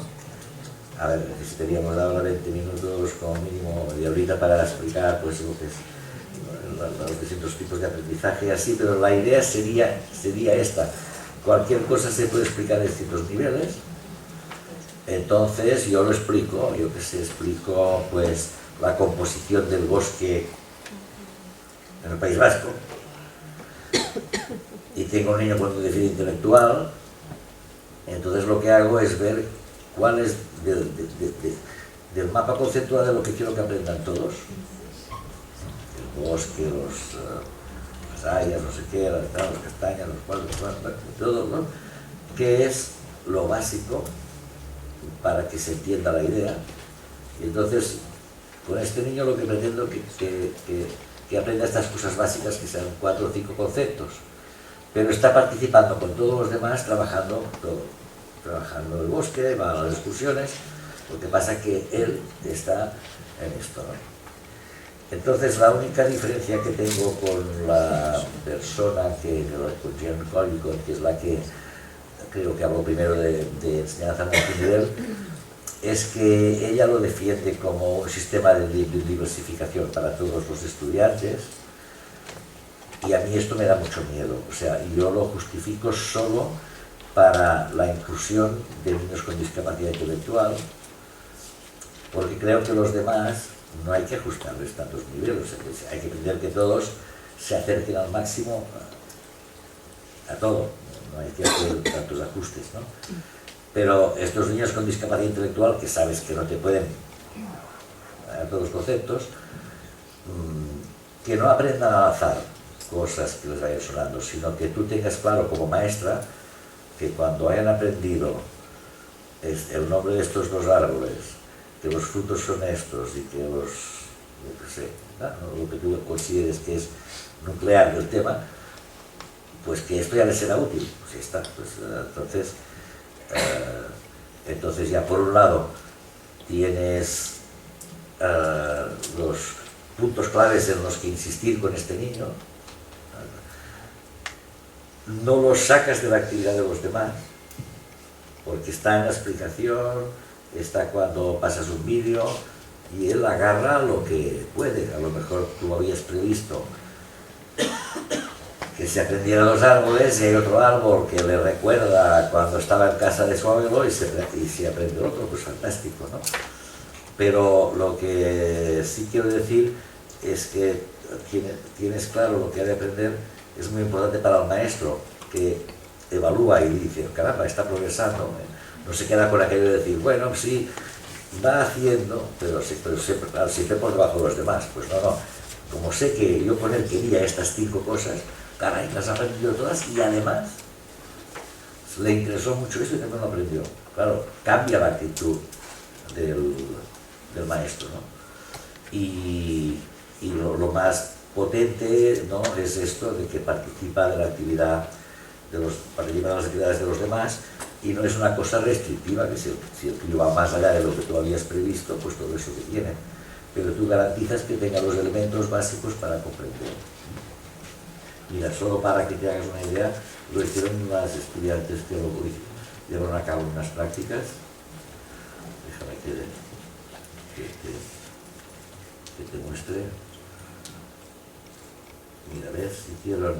A ver, necesitaríamos dar ahora 20 minutos como mínimo de ahorita para explicar pues, lo que es los distintos tipos de aprendizaje así, pero la idea sería esta. Cualquier cosa se puede explicar en distintos niveles. Entonces yo lo explico, yo que sé, explico pues la composición del bosque en el País Vasco y tengo un niño con un déficit intelectual, entonces lo que hago es ver cuál es del mapa conceptual de lo que quiero que aprendan todos, el bosque, las hayas, no sé qué, las castañas, los cuadros, todo, ¿no? Que es lo básico para que se entienda la idea. Y entonces con este niño lo que pretendo que aprenda estas cosas básicas, que sean 4 o 5 conceptos, pero está participando con todos los demás trabajando el bosque, va a las excursiones, lo que pasa es que él está en esto, ¿no? Entonces la única diferencia que tengo con la persona con Jen Collicott, que es la que creo que habló primero de enseñanza multinivel, es que ella lo defiende como un sistema de diversificación para todos los estudiantes, y a mí esto me da mucho miedo. O sea, yo lo justifico solo para la inclusión de niños con discapacidad intelectual, porque creo que los demás no hay que ajustarles tantos niveles, hay que pretender que todos se acerquen al máximo a todo, no hay que hacer tantos ajustes, ¿no? Pero estos niños con discapacidad intelectual, que sabes que no te pueden dar todos los conceptos, que no aprendan al azar cosas que les vayan sonando, sino que tú tengas claro como maestra que cuando hayan aprendido el nombre de estos 2 árboles, que los frutos son estos y que lo que sé, ¿no? Lo que tú consideres que es nuclear del tema, pues que esto ya les será útil. Pues ya está. Pues, entonces ya por un lado tienes los puntos claves en los que insistir con este niño, no los sacas de la actividad de los demás, porque está en la explicación, está cuando pasas un vídeo y él agarra lo que puede. A lo mejor tú habías previsto que se aprendiera los árboles y hay otro árbol que le recuerda cuando estaba en casa de su abuelo y se aprende otro, pues fantástico, ¿no? Pero lo que sí quiero decir es que tienes claro lo que ha de aprender, es muy importante para el maestro, que evalúa y dice, caramba, está progresando, ¿eh? No se queda con aquello de decir, bueno, sí, va haciendo, pero siempre, claro, siempre por debajo de los demás. Pues no, como sé que yo con él quería estas 5 cosas, caray, las ha aprendido todas y además le interesó mucho eso y también lo aprendió. Claro, cambia la actitud del maestro, ¿no? Y lo más potente, ¿no?, es esto de que participa de la actividad participa de las actividades de los demás, y no es una cosa restrictiva, que si el tuyo va más allá de lo que tú habías previsto, pues todo eso que tiene, pero tú garantizas que tenga los elementos básicos para comprender. Mira, solo para que te hagas una idea, lo hicieron las estudiantes que lo llevaron a cabo unas prácticas. Déjame que te muestre. Mira, ves, hicieron,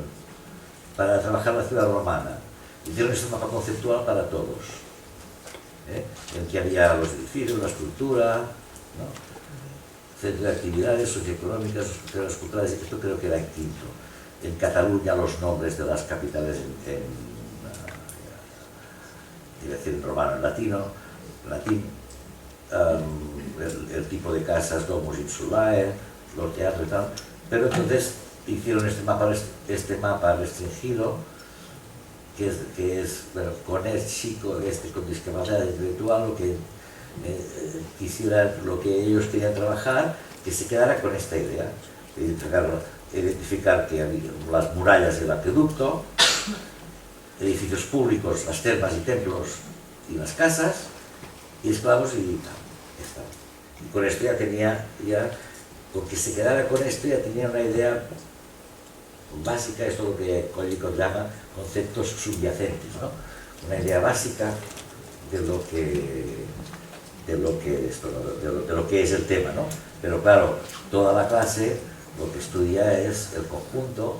para trabajar la ciudad romana, hicieron este mapa conceptual para todos, en que había los edificios, la estructura, ¿no?, centro de actividades socioeconómicas, sociales, culturales, y esto creo que era en quinto. En Cataluña los nombres de las capitales iba a decir en romano, en latín, el tipo de casas, domus insulae, los teatros y tal, pero entonces hicieron este mapa restringido, que es bueno, con el chico con discapacidad intelectual, lo que ellos querían trabajar, que se quedara con esta idea, identificar que había las murallas del acueducto, edificios públicos, las termas y templos y las casas, y esclavos y tal. Y con esto con que se quedara con esto ya tenía una idea básica, esto es lo que Collicott llama conceptos subyacentes, ¿no? Una idea básica de lo que es el tema, ¿no? Pero claro, toda la clase lo que estudia es el conjunto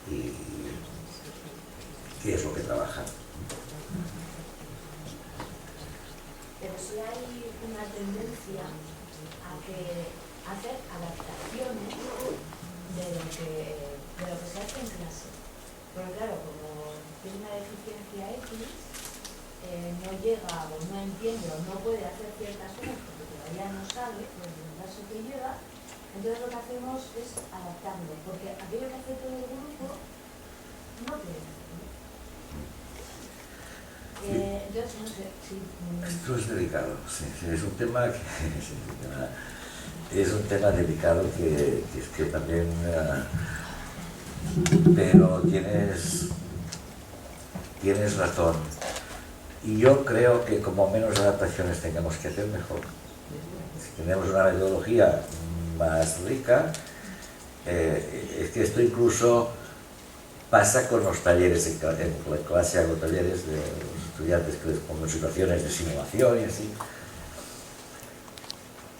y qué es lo que trabaja. Pero si hay una tendencia a hacer adaptaciones de lo que se hace en clase. Porque claro, como tiene una deficiencia X, no llega o no entiende o no puede hacer ciertas cosas porque todavía no sabe el paso que lleva, entonces lo que hacemos es adaptando, porque aquello que hace todo el grupo no tiene que hacerlo. Entonces, no sé si... Esto es delicado, sí, es un tema delicado que también... pero tienes razón. Y yo creo que como menos adaptaciones tengamos que hacer, mejor. Si tenemos una metodología más rica, es que esto incluso pasa con los talleres, en clase hago talleres de los estudiantes que les pongo en situaciones de simulación y así.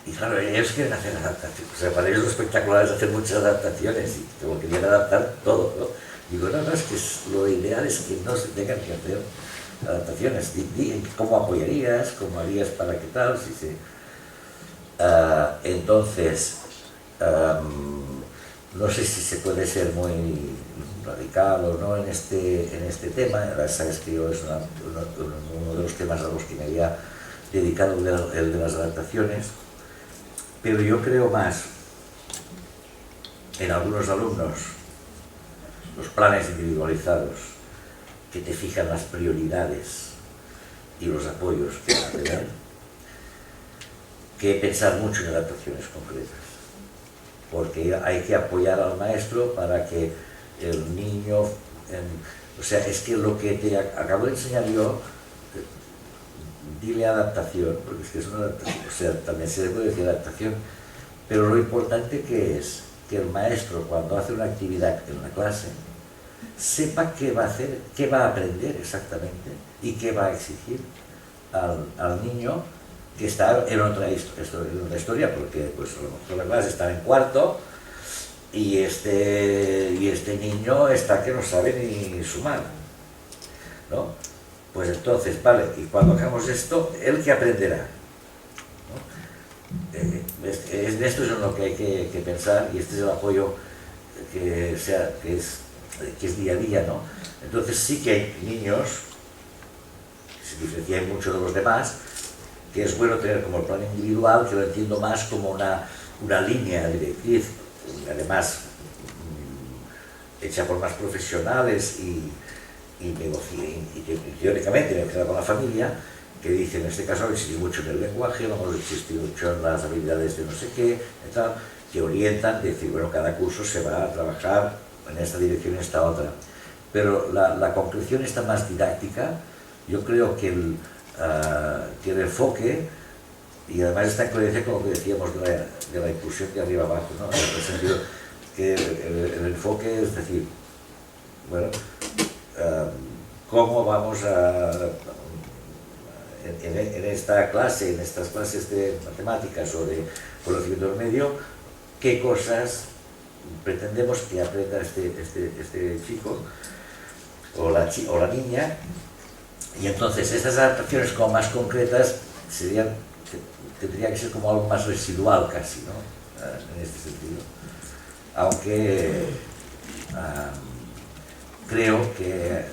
Y claro, ellos quieren hacer adaptaciones, o sea, para ellos lo espectacular es hacer muchas adaptaciones y como querían adaptar todo, ¿no? Digo, no, es que lo ideal es que no se tengan que hacer adaptaciones. ¿Cómo apoyarías? ¿Cómo harías para qué tal? Entonces, no sé si se puede ser muy radical o no en este tema. Sabes que yo es uno de los temas a los que me había dedicado, el de las adaptaciones, pero yo creo más en algunos alumnos los planes individualizados que te fijan las prioridades y los apoyos que van a tener, que pensar mucho en adaptaciones concretas, porque hay que apoyar al maestro para que el niño, o sea, es que lo que te acabo de enseñar yo, dile adaptación, porque es que es una adaptación, o sea, también se le puede decir adaptación, pero lo importante que es que el maestro, cuando hace una actividad en la clase, sepa qué va a hacer, qué va a aprender exactamente y qué va a exigir al niño que está en otra historia, porque pues a lo mejor la clase está en cuarto y este niño está que no sabe ni sumar, ¿no? Pues entonces, vale, y cuando hagamos esto, ¿él qué aprenderá? ¿No? En esto es en lo que hay que pensar, y este es el apoyo que es día a día, ¿no? Entonces sí que hay niños que se diferencian mucho de los demás, que es bueno tener como el plan individual, que lo entiendo más como una línea directriz, además hecha por más profesionales y teóricamente negociada con la familia, que dice, en este caso vamos a insistir mucho en el lenguaje, vamos a insistir mucho en las habilidades de no sé qué, y tal, que orientan, decir, bueno, cada curso se va a trabajar en esta dirección y en esta otra. Pero la concreción está más didáctica. Yo creo que el enfoque, y además está en coherencia con lo que decíamos de la inclusión de arriba abajo, ¿no? En el sentido que el enfoque es decir, bueno, cómo vamos en esta clase, en estas clases de matemáticas o de conocimiento del medio, qué cosas pretendemos que aprenda este chico o la niña, y entonces estas adaptaciones como más concretas tendría que ser como algo más residual casi, ¿no? En este sentido, aunque creo que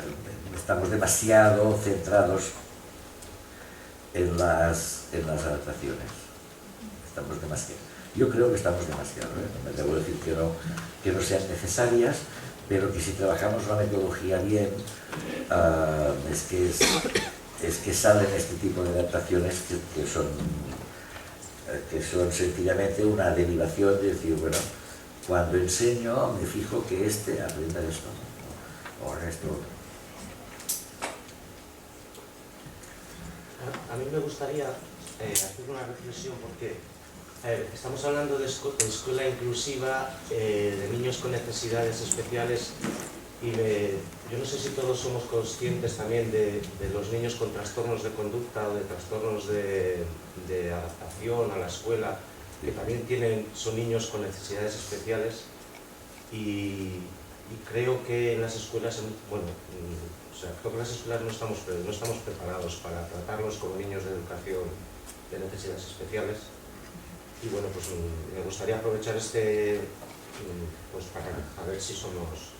estamos demasiado centrados en las adaptaciones. Estamos demasiado. Yo creo que estamos demasiado, ¿eh? No me debo decir que no sean necesarias, pero que si trabajamos la metodología bien, es que salen este tipo de adaptaciones que son sencillamente una derivación de decir, bueno, cuando enseño me fijo que aprenda esto, ¿no? O esto. A mí me gustaría hacer una reflexión porque estamos hablando de escuela inclusiva, de niños con necesidades especiales, y yo no sé si todos somos conscientes también de los niños con trastornos de conducta o de trastornos de adaptación a la escuela, que también son niños con necesidades especiales, y creo que en las escuelas, bueno, creo que en las escuelas no estamos preparados para tratarlos como niños de educación de necesidades especiales. Y bueno, pues me gustaría aprovechar pues para ver si somos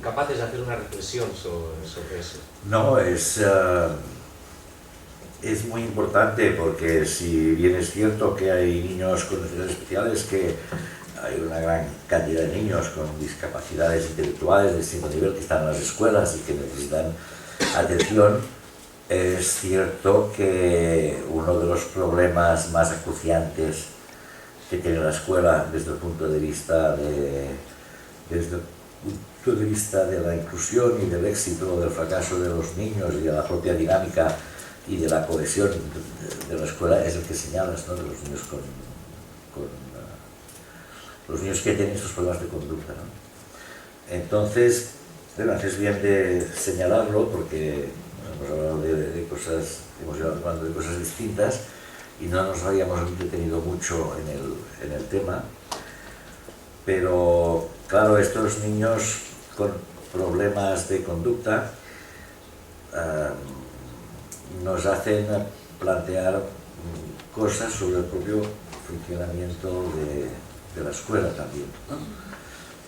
capaces de hacer una reflexión sobre eso. No, es muy importante, porque si bien es cierto que hay niños con necesidades especiales, que hay una gran cantidad de niños con discapacidades intelectuales de distinto nivel que están en las escuelas y que necesitan atención, es cierto que uno de los problemas más acuciantes que tiene la escuela desde el punto de vista de la inclusión y del éxito o del fracaso de los niños y de la propia dinámica y de la cohesión de la escuela es el que señalas, ¿no? De los niños los niños que tienen estos problemas de conducta, ¿no? Entonces, bueno, haces bien de señalarlo, porque hemos hablado de cosas, hemos ido hablando de cosas distintas y no nos habíamos detenido mucho en el tema, pero claro, estos niños con problemas de conducta nos hacen plantear cosas sobre el propio funcionamiento de la escuela también, ¿no?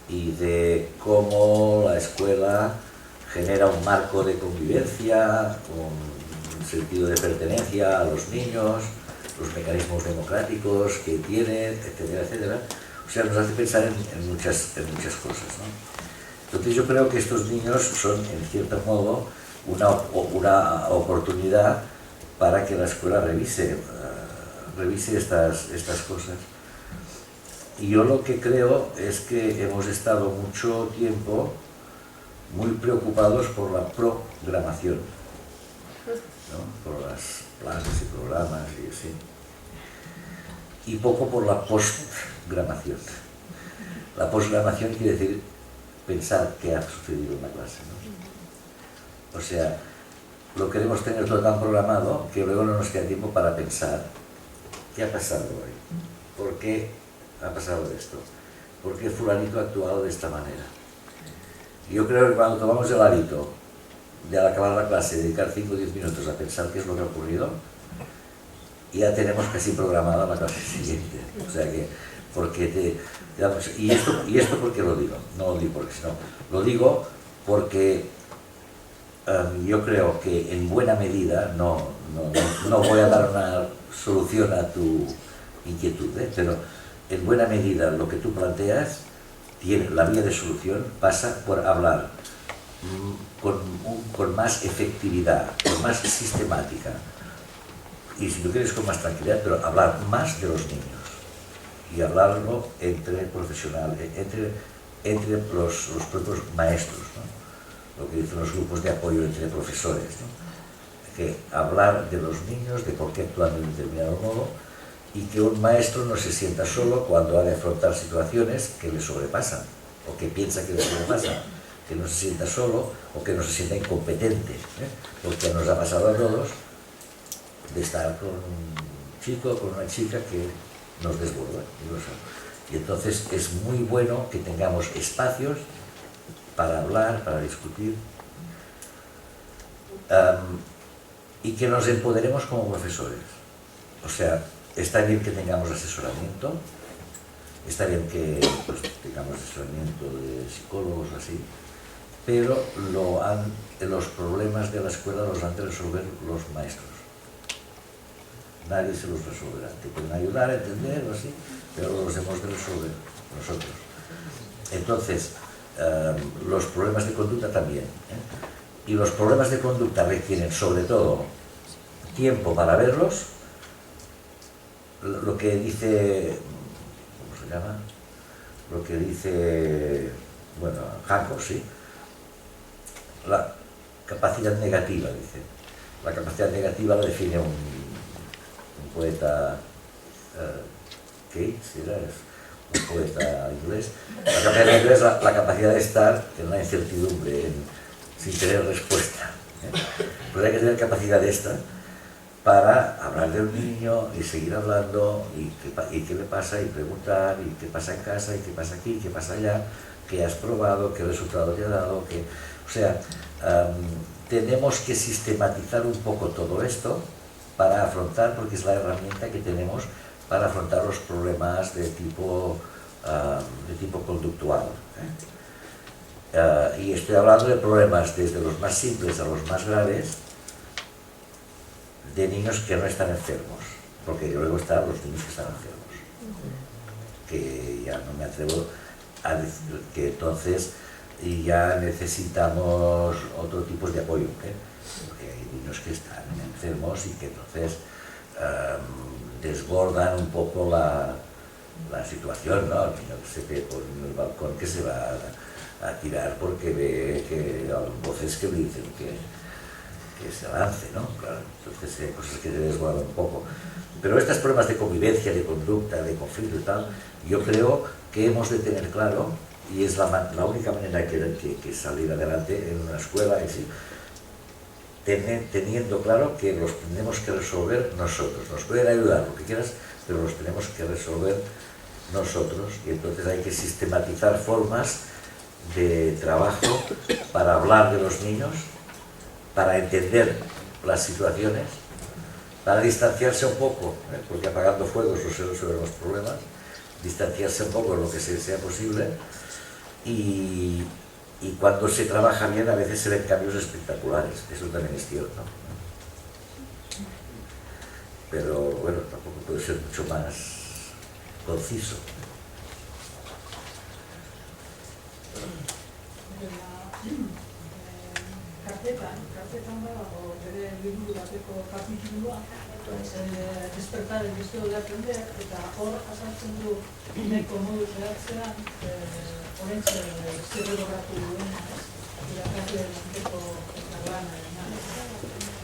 Y de cómo la escuela genera un marco de convivencia, un sentido de pertenencia a los niños, los mecanismos democráticos que tienen, etcétera, etcétera. O sea, nos hace pensar en muchas cosas, ¿no? Entonces yo creo que estos niños son, en cierto modo, una oportunidad para que la escuela revise estas cosas. Y yo lo que creo es que hemos estado mucho tiempo muy preocupados por la programación, ¿no? Por los planes y programas y así, y poco por la postgramación. La postgramación quiere decir pensar qué ha sucedido en la clase, ¿no? O sea, lo queremos tener todo tan programado que luego no nos queda tiempo para pensar qué ha pasado hoy, por qué ha pasado esto, por qué fulanito ha actuado de esta manera. Yo creo que cuando tomamos el hábito de al acabar la clase dedicar 5 o 10 minutos a pensar qué es lo que ha ocurrido, ya tenemos casi programada la clase siguiente. O sea que, porque y esto ¿por qué lo digo? No lo digo porque no, lo digo porque yo creo que en buena medida, no voy a dar una solución a tu inquietud, pero en buena medida lo que tú planteas, la vía de solución pasa por hablar con más efectividad, con más sistemática, y si tú quieres con más tranquilidad, pero hablar más de los niños y hablarlo entre profesionales, entre los propios maestros, ¿no? Lo que dicen los grupos de apoyo entre profesores, ¿no? Que hablar de los niños, de por qué actúan de un determinado modo, y que un maestro no se sienta solo cuando ha de afrontar situaciones que le sobrepasan o que piensa que le sobrepasan, que no se sienta solo o que no se sienta incompetente, porque nos ha pasado a todos de estar con un chico o con una chica que nos desborda. Y entonces es muy bueno que tengamos espacios para hablar, para discutir, y que nos empoderemos como profesores. O sea, está bien que tengamos asesoramiento, está bien que tengamos asesoramiento de psicólogos así, pero los problemas de la escuela los han de resolver los maestros. nadie se los resolverá. Te pueden ayudar a entender o así, pero los hemos de resolver nosotros. Entonces, los problemas de conducta también, y los problemas de conducta requieren sobre todo tiempo para verlos. Lo que dice, ¿cómo se llama? Lo que dice, bueno, Hancock, sí, la capacidad negativa, dice. La capacidad negativa la define un poeta, Keats, era un poeta inglés. La capacidad inglés es la capacidad de estar en la incertidumbre, sin tener respuesta. Pues hay que tener capacidad de esta para hablar de un niño y seguir hablando y qué le pasa y preguntar y qué pasa en casa y qué pasa aquí, qué pasa allá, qué has probado, qué resultado te ha dado, o sea, tenemos que sistematizar un poco todo esto para afrontar, porque es la herramienta que tenemos para afrontar los problemas de tipo conductual. Y estoy hablando de problemas desde los más simples a los más graves, de niños que no están enfermos, porque luego están los niños que están enfermos, que ya no me atrevo a decir que entonces ya necesitamos otro tipo de apoyo, porque hay niños que están enfermos y que entonces desbordan un poco la situación, ¿no? El niño que se ve por el balcón que se va a tirar porque ve que hay voces que le dicen que se lance, ¿no? Claro, entonces hay cosas que se desbordan un poco. Pero estos problemas de convivencia, de conducta, de conflicto y tal, yo creo que hemos de tener claro, y es la única manera que salir adelante en una escuela, es decir, teniendo claro que los tenemos que resolver nosotros. Nos pueden ayudar, lo que quieras, pero los tenemos que resolver nosotros, y entonces hay que sistematizar formas de trabajo para hablar de los niños, para entender las situaciones, para distanciarse un poco, porque apagando fuegos no se resuelven los problemas, distanciarse un poco en lo que sea posible, y cuando se trabaja bien a veces se ven cambios espectaculares, eso también es cierto. Pero bueno, tampoco puede ser mucho más conciso. Kartetan dago bere liburu bateko kapitulua, despertar el deseo de aprender, eta hor azaltzen du nahiko modu zehatzean, oraintxe zerreloratu duena, irakasle bateko eta lana.